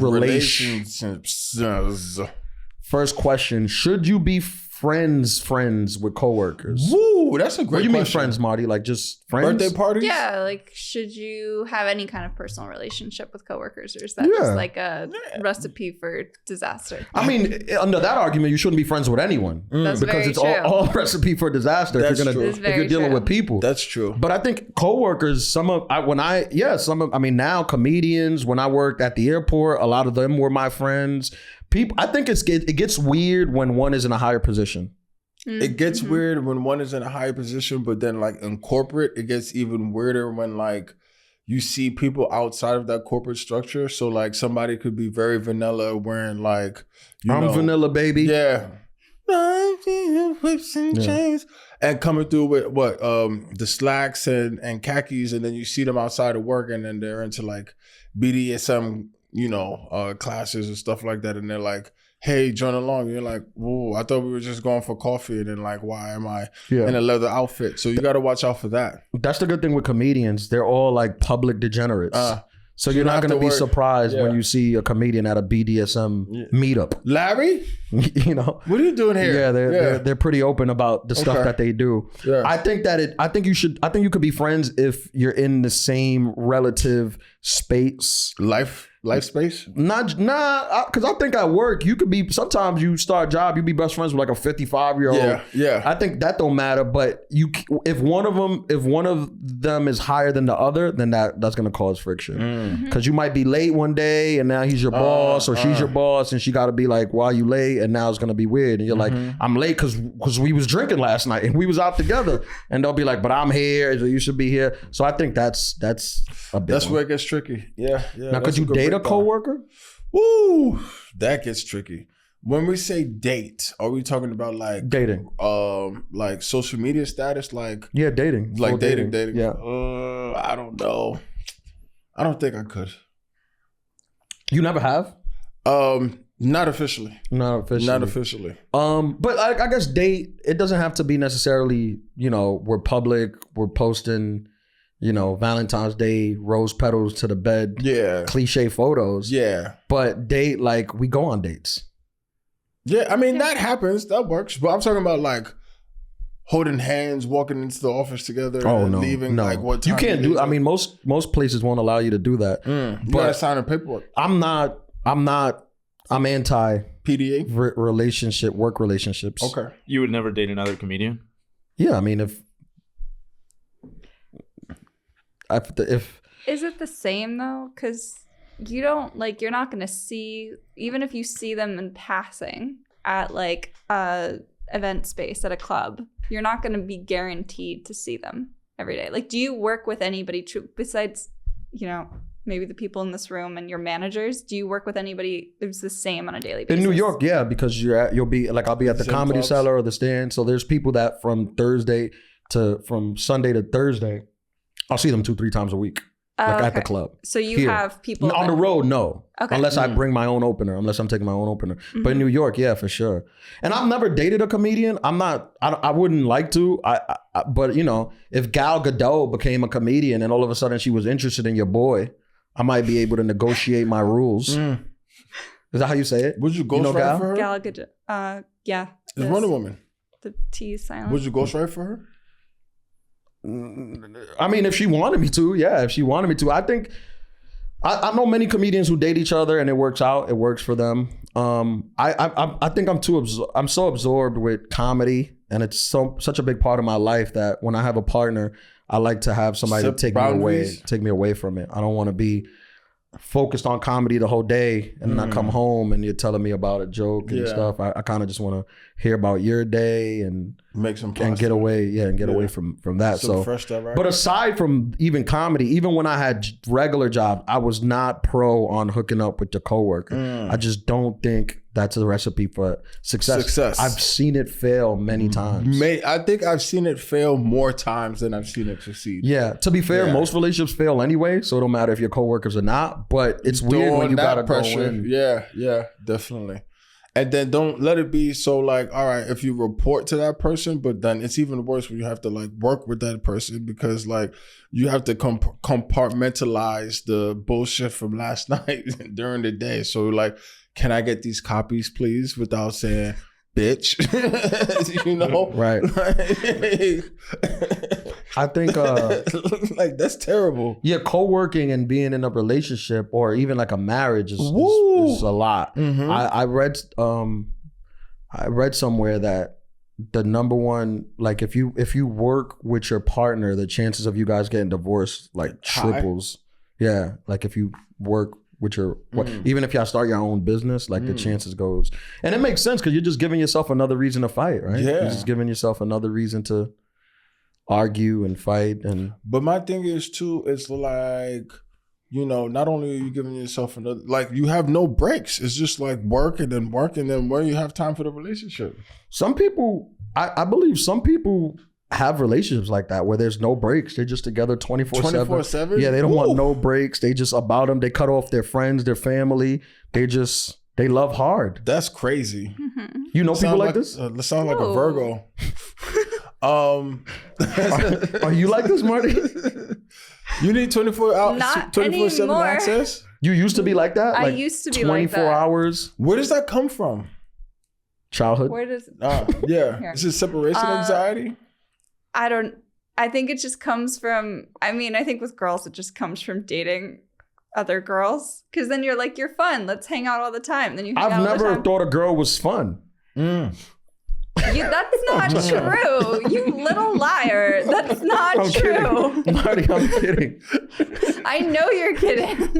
relations. Relationships. First question: should you be friends with coworkers? Woo, that's a great What do you mean question. friends, Marty? Like just friends? Birthday parties? Yeah, like should you have any kind of personal relationship with coworkers, or is that Yeah. just like a recipe for disaster? I mean, under that argument, you shouldn't be friends with anyone That's because very it's true. all recipe for disaster That's if true. you're It's if you're very dealing true. with people. That's true. But I think coworkers, now comedians, when I worked at the airport, a lot of them were my friends. People, I think it gets weird when one is in a higher position. It gets weird when one is in a higher position, but then like in corporate, it gets even weirder when like you see people outside of that corporate structure. So like somebody could be very vanilla wearing like, I'm vanilla, baby. Yeah. Whips and Yeah. chains. And coming through with what? The slacks and khakis, and then you see them outside of work and then they're into like BDSM, classes and stuff like that. And they're like, hey, join along. You're like, whoa, I thought we were just going for coffee. And then like, why am I in a leather outfit? So you got to watch out for that. That's the good thing with comedians. They're all like public degenerates. So you're don't not have going to to be worry. surprised Yeah. when you see a comedian at a BDSM meetup. Larry, You know? what are you doing here? Yeah, they're pretty open about the stuff Okay. that they do. Yeah. I think you could be friends if you're in the same relative space. Life space. Because I think at work you could be. Sometimes you start a job, you be best friends with like a 55-year-old. Yeah. I think that don't matter. But if one of them is higher than the other, then that's gonna cause friction. Because you might be late one day, and now he's your boss or she's your boss, and she got to be like, "Why are you late?" And now it's gonna be weird. And you're like, "I'm late because we was drinking last night and we was out together." And they'll be like, "But I'm here, so you should be here." So I think that's a big That's one. where it gets tricky. Yeah. Now, could you date a coworker? Woo, that gets tricky. When we say date, are we talking about like Dating. like social media status, like Yeah, dating. like Full dating? Yeah. I don't know. I don't think I could. You never have? Not officially. Not officially. Not officially. But I guess date, it doesn't have to be necessarily, we're public, we're posting, Valentine's Day, rose petals to the bed, Yeah. cliche photos. Yeah. But date, like, we go on dates. Yeah. I mean, that happens. That works. But I'm talking about like holding hands, walking into the office together, and leaving. No. Like what time you can't do. I mean, most places won't allow you to do that. you gotta sign a paperwork. I'm anti PDA. work relationships. Okay. You would never date another comedian? Yeah, I mean, if Is it the same though? Because you don't like, you're not going to see, even if you see them in passing at like a event space at a club, you're not going to be guaranteed to see them every day. Like, do you work with anybody besides, you know, maybe the people in this room and your managers? Do you work with anybody who's the same on a daily basis? In New York, yeah, because you'll be like, I'll be at the Comedy Cellar or the Stand. So there's people that from Sunday to Thursday, I'll see them 2-3 times a week. Like at the club. So you have people on the road, no. Okay. Unless I bring my own opener, unless I'm taking my own opener. But in New York, yeah, for sure. And I've never dated a comedian. I wouldn't like to. But you know, if Gal Gadot became a comedian and all of a sudden she was interested in your boy, I might be able to negotiate my rules. Is that how you say it? Would you ghostwrite for her? Gal Gadot. Yeah. It's Wonder Woman. The T is silent. Would you ghostwrite for her? I mean, if she wanted me to, yeah. If she wanted me to, I think I know many comedians who date each other and it works out. It works for them. I think I'm so absorbed with comedy, and it's such a big part of my life that when I have a partner, I like to have somebody to take me away from it. I don't want to be focused on comedy the whole day and then I come home and you're telling me about a joke and stuff. I kind of just want to hear about your day and make some and get away away from that. So fresh stuff, right? But aside from even comedy, even when I had regular jobs, I was not pro on hooking up with your coworker. I just don't think that's a recipe for success. I've seen it fail many times. I think I've seen it fail more times than I've seen it succeed. Yeah. To be fair, most relationships fail anyway, so it don't matter if you're coworkers or not. But it's weird when you gotta pressure. Go in. Yeah, definitely. And then don't let it be so like, all right, if you report to that person, but then it's even worse when you have to like work with that person because like you have to compartmentalize the bullshit from last night during the day. So like, can I get these copies, please, without saying bitch? You know? Right. I think like that's terrible. Yeah, co-working and being in a relationship or even like a marriage is a lot. I read somewhere that the number one, like if you work with your partner, the chances of you guys getting divorced like triples. Yeah, like if you work with your even if y'all start your own business, like the chances goes, and it makes sense because you're just giving yourself another reason to fight, right? Yeah, you're just giving yourself another reason to argue and fight. And but my thing is too, it's like, you know, not only are you giving yourself another, like you have no breaks. It's just like work and then where you have time for the relationship. Some people, I believe some people have relationships like that where there's no breaks. They're just together 24/7. 24/7? Yeah, they don't want no breaks. They just about them. They cut off their friends, their family. They love hard. That's crazy. You know people like this? That sounds like a Virgo. Are you like this, Marty? You need 24/7 access? You used to be like that? I like used to be like that. 24 hours? Where does that come from? Childhood? Where does yeah. Is it separation anxiety? I think it just comes from, I mean, I think with girls, it just comes from dating other girls. Because then you're like, you're fun. Let's hang out all the time. Then you hang out all the time. I've never thought a girl was fun. That's not true. You little liar. That's not true. Kidding. Marty, I'm kidding. I know you're kidding.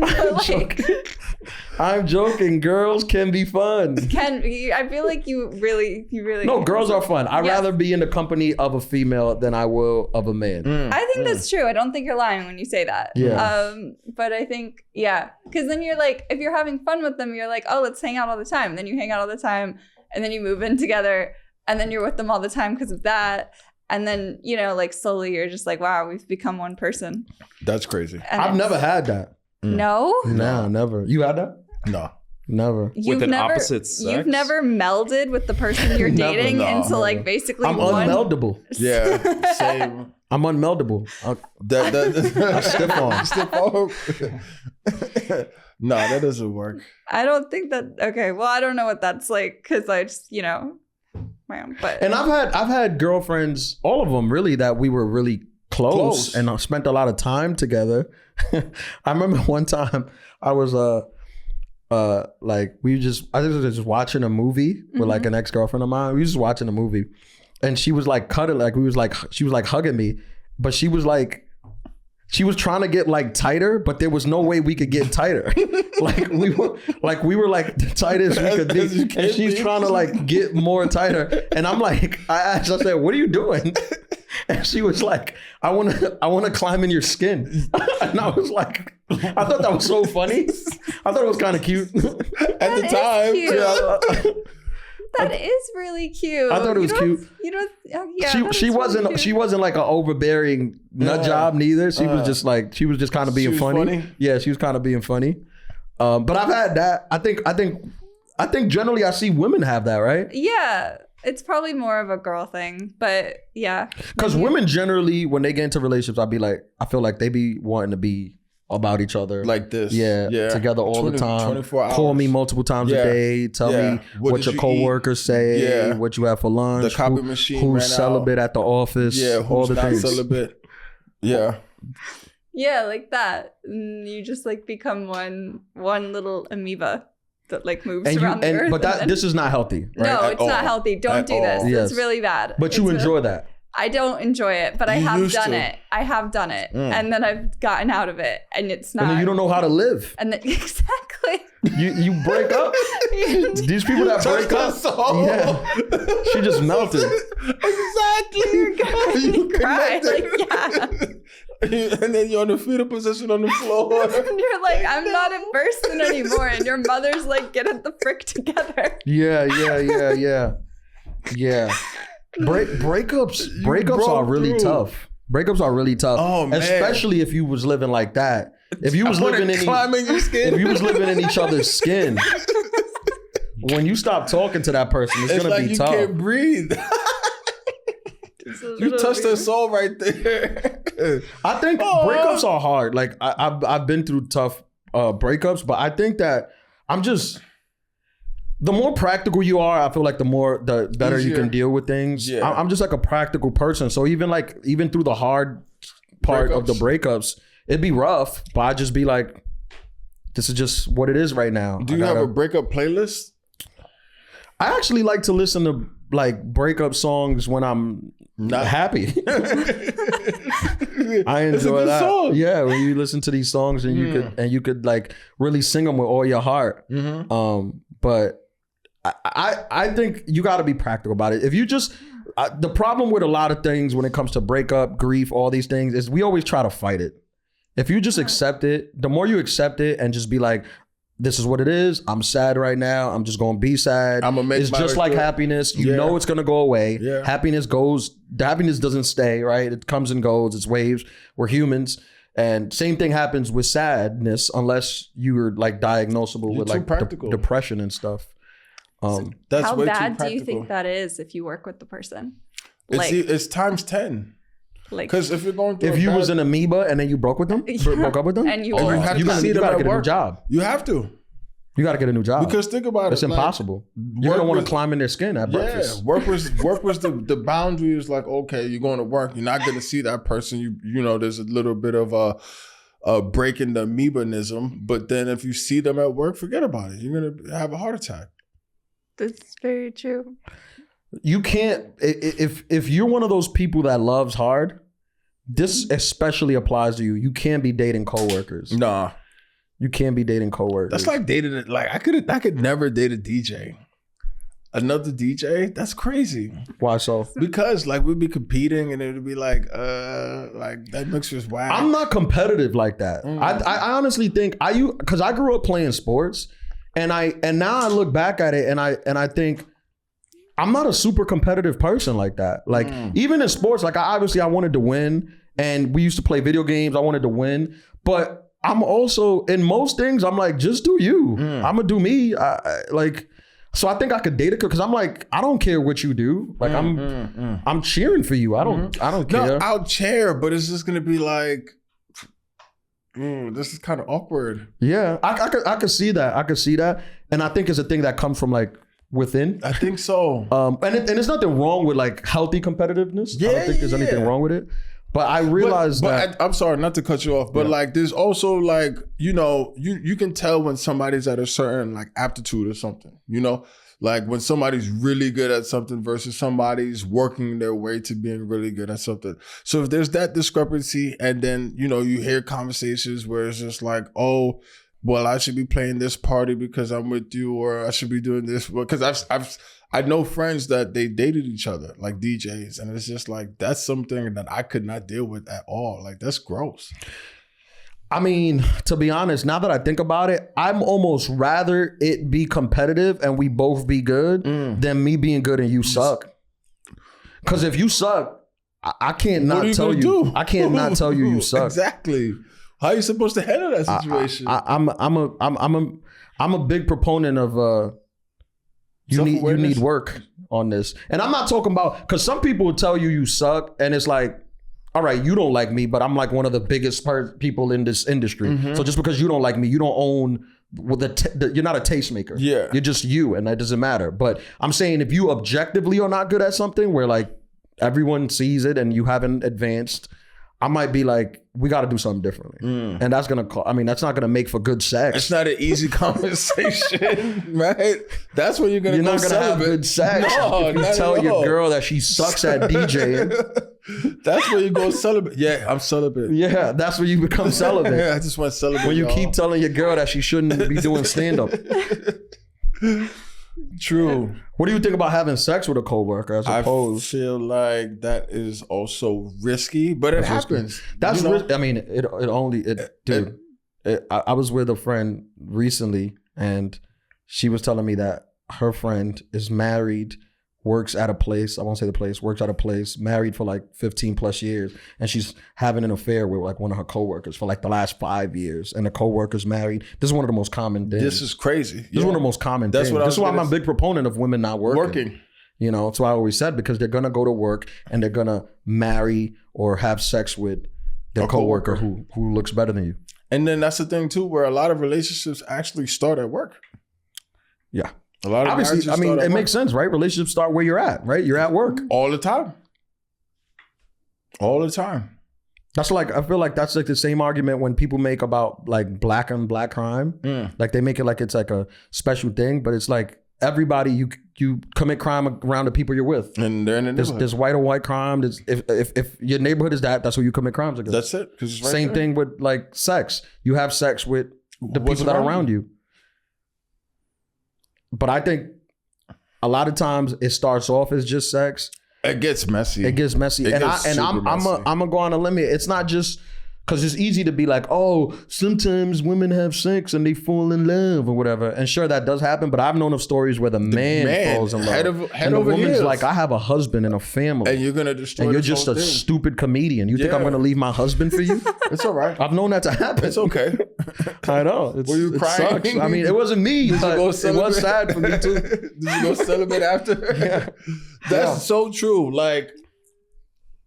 I'm joking. Girls can be fun. I feel like you really. No, girls are fun. I'd rather be in the company of a female than I will of a man. I think that's true. I don't think you're lying when you say that. Yeah. But I think, because then you're like, if you're having fun with them, you're like, oh, let's hang out all the time. And then you hang out all the time, and then you move in together. And then you're with them all the time because of that. And then, you know, like slowly you're just like, wow, we've become one person. That's crazy. And I've never had that. No? No, never. You had that? No. Never. With an opposite sex? You've never melded with the person you're dating into like basically I'm unmeldable. Yeah, same. I'm unmeldable. I stiff on. No, that doesn't work. I don't think that. Okay, well, I don't know what that's like because I just, you know, my own. But and I've had girlfriends, all of them really, that we were really close. And spent a lot of time together. I remember one time I was like I was just watching a movie with like an ex-girlfriend of mine. We were just watching a movie, and she was like cuddling, like she was like hugging me, but she was like she was trying to get like tighter, but there was no way we could get tighter. we were like the tightest we could be, and she's trying to like get more tighter. And I'm like, I said, "What are you doing?" And she was like, I want to climb in your skin. And I was like, I thought that was so funny. I thought it was kind of cute at the time. Cute. That is really cute. I thought it was cute. You know, yeah. She wasn't like an overbearing nut job neither. She was just like, she was just kind of being funny. Yeah, she was kind of being funny. But I've had that. I think generally I see women have that, right? Yeah. It's probably more of a girl thing, but yeah. Because women generally, when they get into relationships, I feel like they be wanting to be about each other. Like this. Yeah. Together all the time. 24 hours. Call me multiple times a day. Tell me what your coworkers say. Yeah. What you have for lunch. The copy machine who's celibate at the office. Yeah. Who's all the not things. celibate. Yeah. Yeah, like that. And you just like become one little amoeba that like moves around the earth. But this is not healthy, right? No, it's not healthy. Don't do this. Yes. It's really bad. But you enjoy that. I don't enjoy it, but I have done it. I have done it. And then I've gotten out of it. And it's not. And then you don't know how to live. And then, exactly. You break up. These people that break up. Yeah. She just melted. Exactly. You cry. Like, yeah. And then you're in the fetal position on the floor. And you're like, I'm not a person anymore. And your mother's like, get it the frick together. Yeah. Breakups are really tough. Breakups are really tough. Oh, man. Especially if you was living like that. If you was living in your skin. If you was living in each other's skin. When you stop talking to that person, it's gonna be tough. You can't breathe. You touched her soul right there. I think breakups are hard. Like I've been through tough breakups, but I think that the more practical you are, I feel like the better you can deal with things. Yeah. I'm just like a practical person. So even through the hard part of the breakups, it'd be rough, but I'd just be like, this is just what it is right now. Do you have a breakup playlist? I actually like to listen to like breakup songs when I'm not happy. I enjoy that. Song. Yeah, when you listen to these songs and you could like really sing them with all your heart. Mm-hmm. But I think you got to be practical about it. If you just the problem with a lot of things when it comes to breakup, grief, all these things is we always try to fight it. If you just accept it, the more you accept it and just be like, this is what it is. I'm sad right now. I'm just going to be sad. It's just like happiness. You know it's going to go away. Yeah. Happiness doesn't stay, right? It comes and goes. It's waves. We're humans. And same thing happens with sadness unless you're like diagnosable with like depression and stuff. That's how way bad too practical. Do you think that is if you work with the person? It's times 10. Because if you're going through you was an amoeba and then you broke up with them, and you gotta get a new job. You have to. You got to get a new job. Because think about it's impossible. You're going to want to climb in their skin at breakfast. Work was the boundary is like, okay, you're going to work. You're not going to see that person. You know, there's a little bit of a break in the amoebanism. But then if you see them at work, forget about it. You're going to have a heart attack. That's very true. You can't, if you're one of those people that loves hard, this especially applies to you. You can't be dating coworkers. Nah. You can't be dating coworkers. That's like dating, like I could never date a DJ. Another DJ? That's crazy. Why so? Because like we'd be competing and it would be like that mixture's whack. I'm not competitive like that. I honestly think because I grew up playing sports and now I look back at it and I think I'm not a super competitive person like that. Like even in sports, like I wanted to win and we used to play video games. I wanted to win, but I'm also in most things. I'm like, just do you. I'm gonna do me. So I think I could date it because I'm like, I don't care what you do. Like I'm cheering for you. I don't care. No, I'll cheer, but it's just gonna be like, this is kind of awkward. Yeah, I could see that. I could see that, and I think it's a thing that comes from like within. I think so. And there's nothing wrong with like healthy competitiveness. I don't think there's anything wrong with it. But I realized I'm sorry, not to cut you off, but like there's also like, you know, you can tell when somebody's at a certain like aptitude or something, you know? Like when somebody's really good at something versus somebody's working their way to being really good at something. So if there's that discrepancy, and then, you know, you hear conversations where it's just like, oh, well, I should be playing this party because I'm with you, or I should be doing this. Because I know friends that they dated each other, like DJs, and it's just like, that's something that I could not deal with at all. Like, that's gross. I mean, to be honest, now that I think about it, I'm almost rather it be competitive and we both be good than me being good and you suck. Because if you suck, I can't not tell you. I can't not tell you suck. Exactly. How are you supposed to handle that situation? I'm a big proponent of you need work on this, and I'm not talking about, because some people will tell you suck, and it's like, all right, you don't like me, but I'm like one of the biggest people in this industry. Mm-hmm. So just because you don't like me, you don't own you're not a tastemaker. Yeah. You're just you, and that doesn't matter. But I'm saying if you objectively are not good at something where like everyone sees it and you haven't advanced, I might be like, we got to do something differently. And that's going to, that's not going to make for good sex. It's not an easy conversation, right? That's where you're going to go celibate. Have good sex. No, if you tell your girl that she sucks at DJing. That's where you go celibate. Yeah, I'm celibate. Yeah, that's where you become celibate. Yeah, I just want celibate. When you keep telling your girl that she shouldn't be doing stand-up. True. What do you think about having sex with a coworker as opposed? I feel like that is also risky, but it happens. That's I mean, I was with a friend recently, and she was telling me that her friend is married, works at a place, I won't say the place, works at a place, married for like 15 plus years, and she's having an affair with like one of her coworkers for like the last 5 years, and the coworker's married. This is one of the most common things. This is crazy. This is one of the most common things. This is why I'm a big proponent of women not working. You know, that's why I always said, because they're gonna go to work and they're gonna marry or have sex with their coworker who looks better than you. And then that's the thing too, where a lot of relationships actually start at work. Yeah. A lot of obviously, I mean, it makes sense, right? Relationships start where you're at, right? You're at work. All the time. All the time. That's like, I feel like that's like the same argument when people make about like black on black crime. Like they make it like it's like a special thing, but it's like everybody, you commit crime around the people you're with. And they're in the neighborhood. There's white on white crime. If your neighborhood is that's where you commit crimes against. That's it. 'Cause it's right Same there. thing with like sex. You have sex with the people that are around you. But I think a lot of times it starts off as just sex. It gets messy. I'm gonna go on a limit. It's not just because it's easy to be like, oh, sometimes women have sex and they fall in love or whatever. And sure, that does happen. But I've known of stories where the man falls in love, head and the over woman's heels. like, I have a husband and a family, and you're gonna destroy. And you're this just whole a thing. stupid comedian. You think I'm gonna leave my husband for you? It's all right. I've known that to happen. It's okay. I know. Were you crying? Sucks. I mean, it wasn't me, but it was sad for me too. Did you go celibate after? Yeah. That's so true. Like,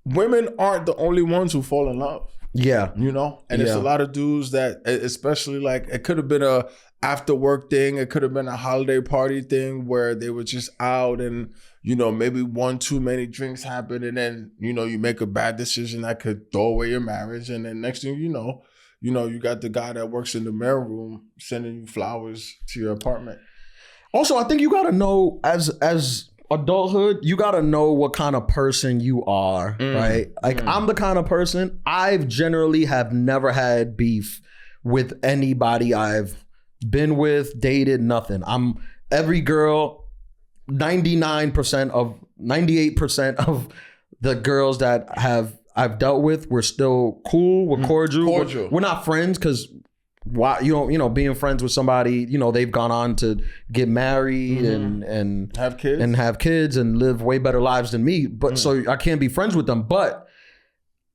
women aren't the only ones who fall in love. Yeah. You know? And it's a lot of dudes that, especially like, it could have been a after work thing. It could have been a holiday party thing where they were just out and, you know, maybe one too many drinks happen, and then, you know, you make a bad decision that could throw away your marriage. And then next thing you know, you got the guy that works in the mail room sending you flowers to your apartment. Also, I think you got to know as adulthood, you got to know what kind of person you are, right? Like I'm the kind of person, I've generally have never had beef with anybody I've been with, dated, nothing. I'm every girl, 98% of the girls that I've dealt with, we're still cool, we're cordial. We're not friends because why, being friends with somebody, they've gone on to get married and have kids and live way better lives than me. But so I can't be friends with them. But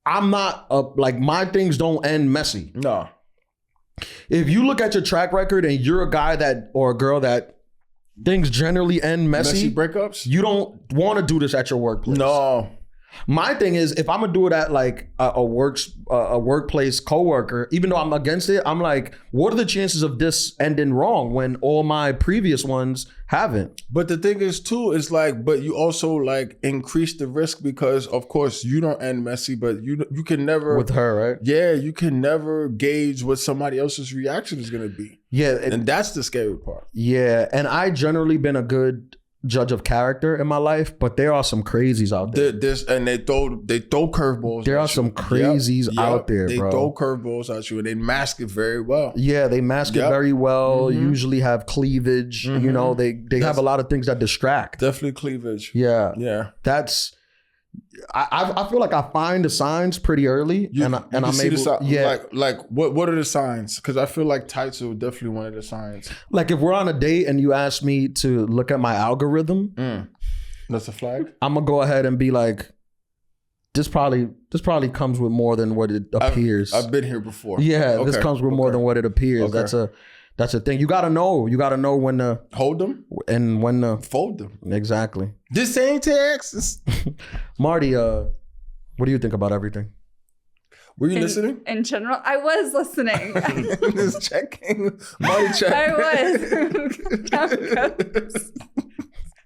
I'm not like, my things don't end messy. No. If you look at your track record and you're a guy that or a girl that things generally end messy breakups, you don't want to do this at your workplace. No. My thing is, if I'm gonna do it at like a workplace coworker, even though I'm against it, I'm like, what are the chances of this ending wrong when all my previous ones haven't? But the thing is too, is like, but you also like increase the risk because of course you don't end messy, but you can never With her, right? Yeah, you can never gauge what somebody else's reaction is gonna be. Yeah, and that's the scary part. Yeah, and I generally been a good judge of character in my life, but there are some crazies out there. And they throw curveballs. There are some crazies out there, they bro. They throw curveballs at you and they mask it very well. Yeah, they mask it very well. Usually have cleavage. You know, they have a lot of things that distract. Definitely cleavage. Yeah. That's I feel like I find the signs pretty early, and I'm able. Like what are the signs? Because I feel like tights are definitely one of the signs. Like if we're on a date and you ask me to look at my algorithm, that's a flag. I'm gonna go ahead and be like, this probably comes with more than what it appears. I've been here before. Yeah, this comes with more than what it appears. That's a thing. You gotta know. You gotta know when to hold them and when to fold them. Exactly. This ain't Texas. Marty, what do you think about everything? Were you listening? In general, I was listening. Just checking. Marty checking. I was.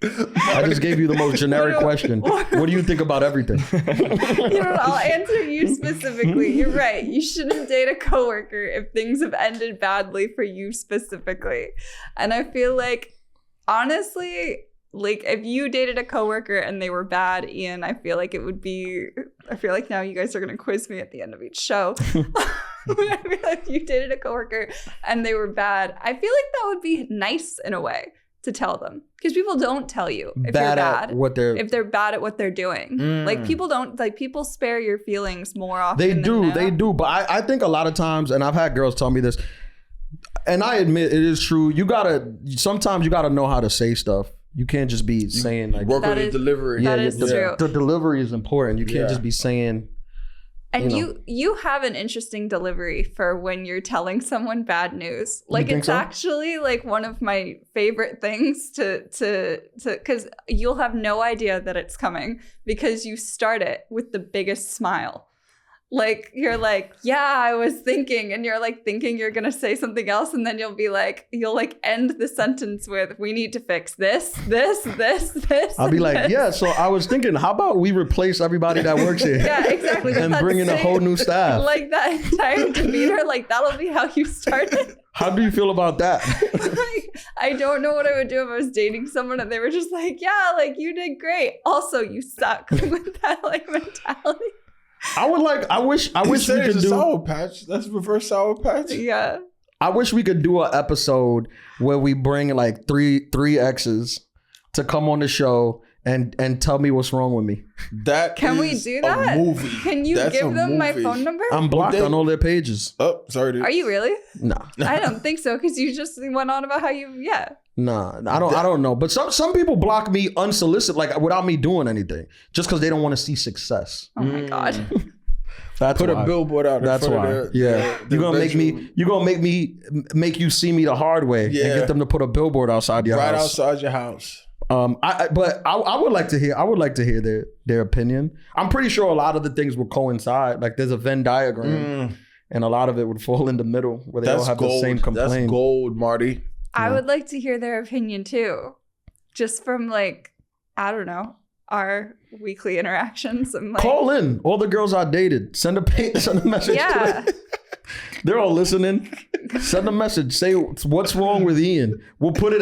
I just gave you the most generic question. What do you think about everything? I'll answer you specifically. You're right. You shouldn't date a coworker if things have ended badly for you specifically. And I feel like, honestly, like if you dated a coworker and they were bad, Ian, I feel like now you guys are going to quiz me at the end of each show. I feel like if you dated a coworker and they were bad, I feel like that would be nice in a way to tell them, because people don't tell you if you're bad if they're bad at what they're doing. Like people spare your feelings more often. They do. But I think a lot of times, and I've had girls tell me this, and I admit it is true. Sometimes you gotta know how to say stuff. You can't just be saying like work on the delivery. That is true. The delivery is important. You can't just be saying. And you have an interesting delivery for when you're telling someone bad news. Like it's actually like one of my favorite things to because you'll have no idea that it's coming because you start it with the biggest smile. Like you're like, yeah, I was thinking, and you're like thinking you're gonna say something else, and then you'll end the sentence with, we need to fix this. I'll be like, yeah, so I was thinking, how about we replace everybody that works here? Yeah, exactly. And bring in a whole new staff. Like that entire demeanor, like that'll be how you start it. How do you feel about that? Like, I don't know what I would do if I was dating someone and they were just like, yeah, like you did great. Also, you suck. With that like mentality. I wish we could do Sour Patch. That's reverse Sour Patch. Yeah. I wish we could do an episode where we bring like three exes to come on the show and tell me what's wrong with me. Can we do that? Movie. Can you give them my phone number? I'm blocked on all their pages. Oh, sorry, dude. Are you really? No. I don't think so, because you just went on about how Nah, I don't know. But some people block me unsolicited, like without me doing anything, just because they don't want to see success. Oh my God. That's Put why. a billboard out. That's why. You're gonna make you see me the hard way and get them to put a billboard outside your house. Right outside your house. I would like to hear their opinion. I'm pretty sure a lot of the things will coincide. Like there's a Venn diagram, and a lot of it would fall in the middle where they all have the same complaint. That's gold, Marty. I would like to hear their opinion too, just from like, I don't know, our weekly interactions. And like, call in all the girls I dated. Send a message. Yeah. They're all listening. Send a message. Say what's wrong with Ian. We'll put it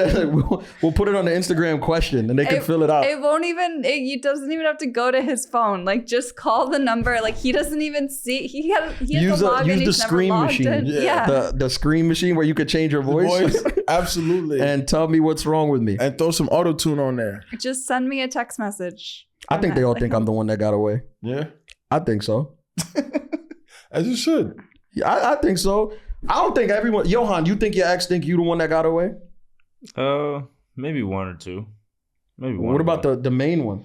we'll put it on the Instagram question, and they can fill it out. It doesn't even have to go to his phone. Like just call the number. Like he doesn't even see. He has to log in. Use the screen machine. Yeah. The screen machine where you could change your voice. Absolutely. And tell me what's wrong with me. And throw some auto tune on there. Just send me a text message. I think they all think I'm the one that got away. Yeah. I think so. As you should. Yeah, I think so. I don't think everyone. Johan, you think your ex think you the one that got away? Maybe one or two. Maybe one. What about the main one?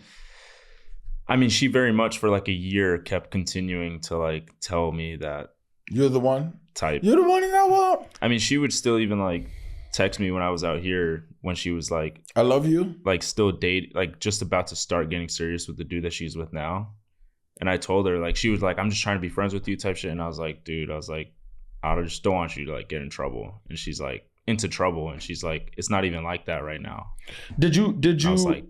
I mean, she very much for like a year kept continuing to like tell me that you're the one type. You're the one that I want. I mean, she would still even like text me when I was out here when she was like, I love you. Like still like just about to start getting serious with the dude that she's with now. And I told her, like, she was like, I'm just trying to be friends with you type shit. And I was like, dude, I just don't want you to like get in trouble. And she's like, into trouble. And she's like, it's not even like that right now. Did you? I was like,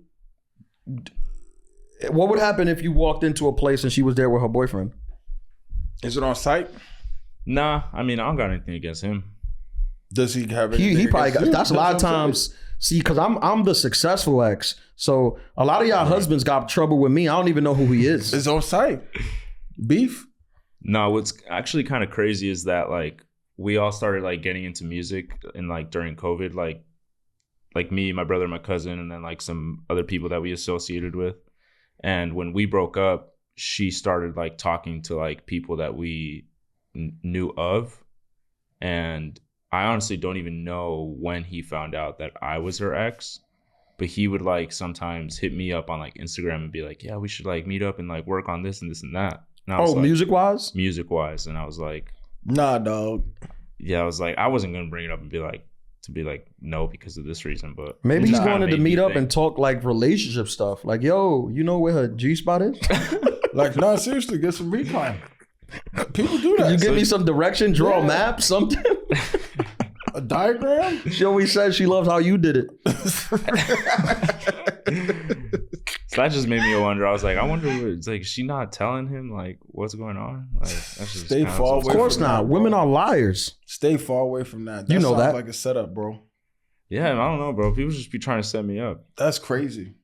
what would happen if you walked into a place and she was there with her boyfriend? Is it on site? nah, I mean, I don't got anything against him. Does he have anything? He probably against got, you? that's a lot of what I'm times. See, because I'm the successful ex. So a lot of y'all husbands got trouble with me. I don't even know who he saying. is. It's on site. Beef? No, what's actually kind of crazy is that like we all started like getting into music and like during COVID, like me, my brother, my cousin, and then like some other people that we associated with. And when we broke up, she started like talking to like people that we knew of. And I honestly don't even know when he found out that I was her ex, but he would like sometimes hit me up on like Instagram and be like, yeah, we should like meet up and like work on this and this and that. And I was Oh, like, music wise? music wise. And I was like, Nah, dog. yeah, I was like, I wasn't going to bring it up and be like no, because of this reason, but Maybe he it kinda wanted to made me meet up think. and talk like relationship stuff. Like, yo, you know where her G spot is? Like, no, seriously, get some recline. People do that. Can you give me some direction, draw a map, something? A diagram? She always says she loves how you did it. So that just made me wonder. I was like, I wonder, it's like, is she not telling him like what's going on? Like, that's just Stay kinda far so- Of away course from not. that, bro. Women are liars. Stay far away from that. You know sounds that. like a setup, bro. Yeah, I don't know, bro. People just be trying to set me up. That's crazy.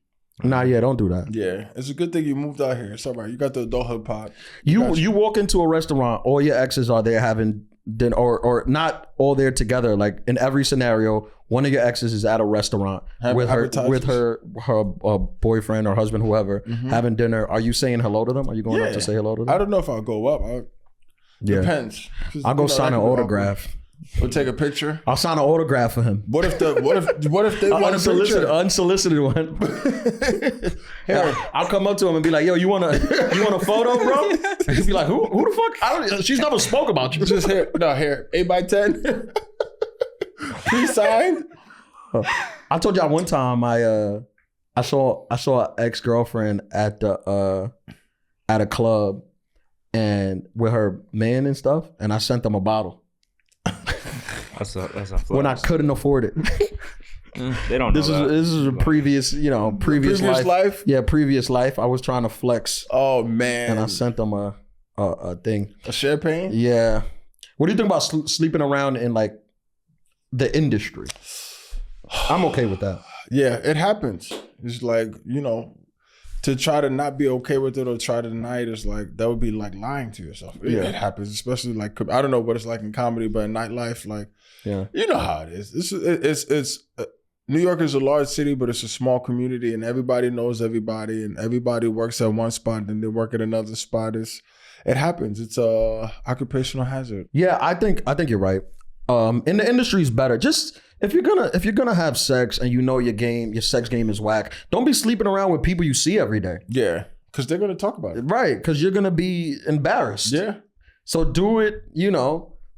Nah, yeah, don't do that. Yeah, it's a good thing you moved out here. It's all right. You got the Adulthood pod. You walk into a restaurant, all your exes are there having dinner, or not all there together. Like in every scenario, one of your exes is at a restaurant with her boyfriend or husband, whoever, having dinner. Are you saying hello to them? Are you going up to say hello to them? I don't know if I'll go up. Depends. I'll go sign an autograph. We'll take a picture. I'll sign an autograph for him. What if they want a picture? Unsolicited one. Here, I'll come up to him and be like, "Yo, you want a photo, bro?" And he'll be like, "Who the fuck? She's never spoke about you." Just here, 8x10. Pre-signed. I told y'all one time I saw an ex-girlfriend at a club and with her man and stuff, and I sent them a bottle. That's a When I couldn't afford it. They don't know This that. is a previous life. Yeah, previous life. I was trying to flex, Oh man. and I sent them a thing. A champagne? Yeah. What do you think about sleeping around in like the industry? I'm okay with that. Yeah, it happens. It's like, to try to not be okay with it or try to deny it is like, that would be like lying to yourself. It happens, especially like, I don't know what it's like in comedy, but in nightlife, like, you know how it is. It's New York is a large city, but it's a small community and everybody knows everybody and everybody works at one spot and they work at another spot. It happens. It's a occupational hazard. Yeah, I think you're right. In the industry is better. Just if you're gonna have sex and you know your sex game is whack, don't be sleeping around with people you see every day. Yeah, because they're gonna talk about it. Right, because you're gonna be embarrassed. Yeah. So do it,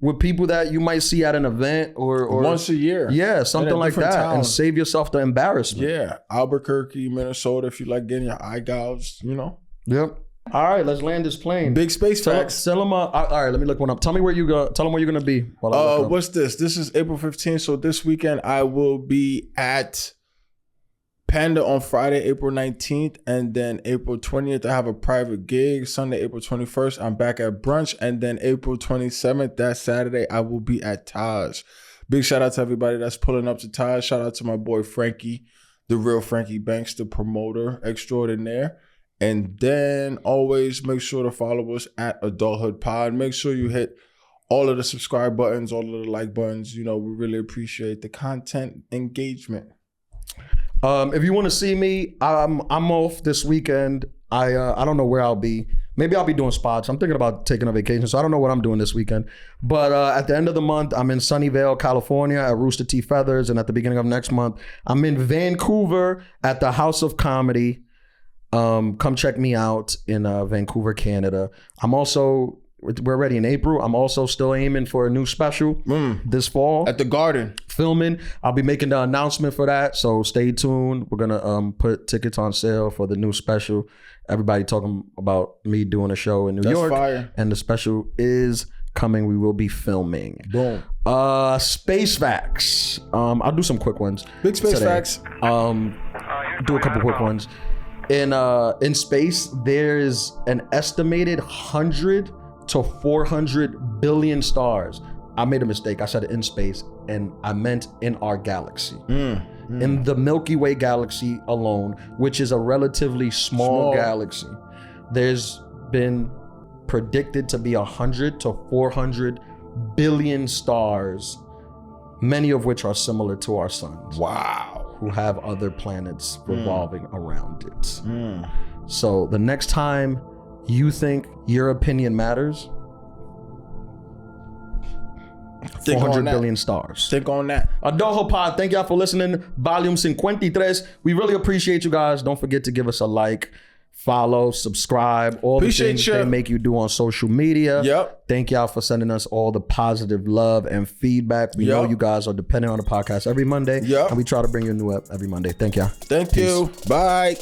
with people that you might see at an event or once a year. Yeah, something like that, town. and save yourself the embarrassment. Yeah, Albuquerque, Minnesota. If you like getting your eye gouged, Yep. All right, let's land this plane. Big space facts. Tell them. All right, let me look one up. Tell me where you go. Tell them where you're gonna be. While I look up. What's this? This is April 15th. So this weekend I will be at Panda on Friday, April 19th, and then April 20th I have a private gig. Sunday, April 21st, I'm back at brunch, and then April 27th, that Saturday, I will be at Taj. Big shout out to everybody that's pulling up to Taj. Shout out to my boy Frankie, the real Frankie Banks, the promoter extraordinaire. And then always make sure to follow us at Adulthood Pod. Make sure you hit all of the subscribe buttons, all of the like buttons. We really appreciate the content engagement. If you want to see me, I'm off this weekend. I don't know where I'll be. Maybe I'll be doing spots. I'm thinking about taking a vacation, so I don't know what I'm doing this weekend. But at the end of the month, I'm in Sunnyvale, California at Rooster T. Feathers. And at the beginning of next month, I'm in Vancouver at the House of Comedy. Come check me out in Vancouver, Canada. I'm also we're already in April. I'm also still aiming for a new special this fall. At the Garden. Filming. I'll be making the announcement for that. So stay tuned. We're gonna put tickets on sale for the new special. Everybody talking about me doing a show in New York. Fire. And the special is coming. We will be filming. Boom. Space facts. I'll do some quick ones. Big space today. facts. Do a couple quick ones. In space, there's an estimated 100 to 400 billion stars. I made a mistake. I said in space, and I meant in our galaxy. In the Milky Way galaxy alone, which is a relatively small galaxy, there's been predicted to be 100 to 400 billion stars, many of which are similar to our suns. Wow. Who have other planets revolving around it. So the next time you think your opinion matters, 400 billion stars. Think on that. Adulthood Pod, thank y'all for listening. Volume 53. We really appreciate you guys. Don't forget to give us a like, follow, subscribe, all the things they make you do on social media. Yep. Thank y'all for sending us all the positive love and feedback. We know you guys are dependent on the podcast every Monday. Yep. And we try to bring you a new app every Monday. Thank y'all. Thank you. Bye.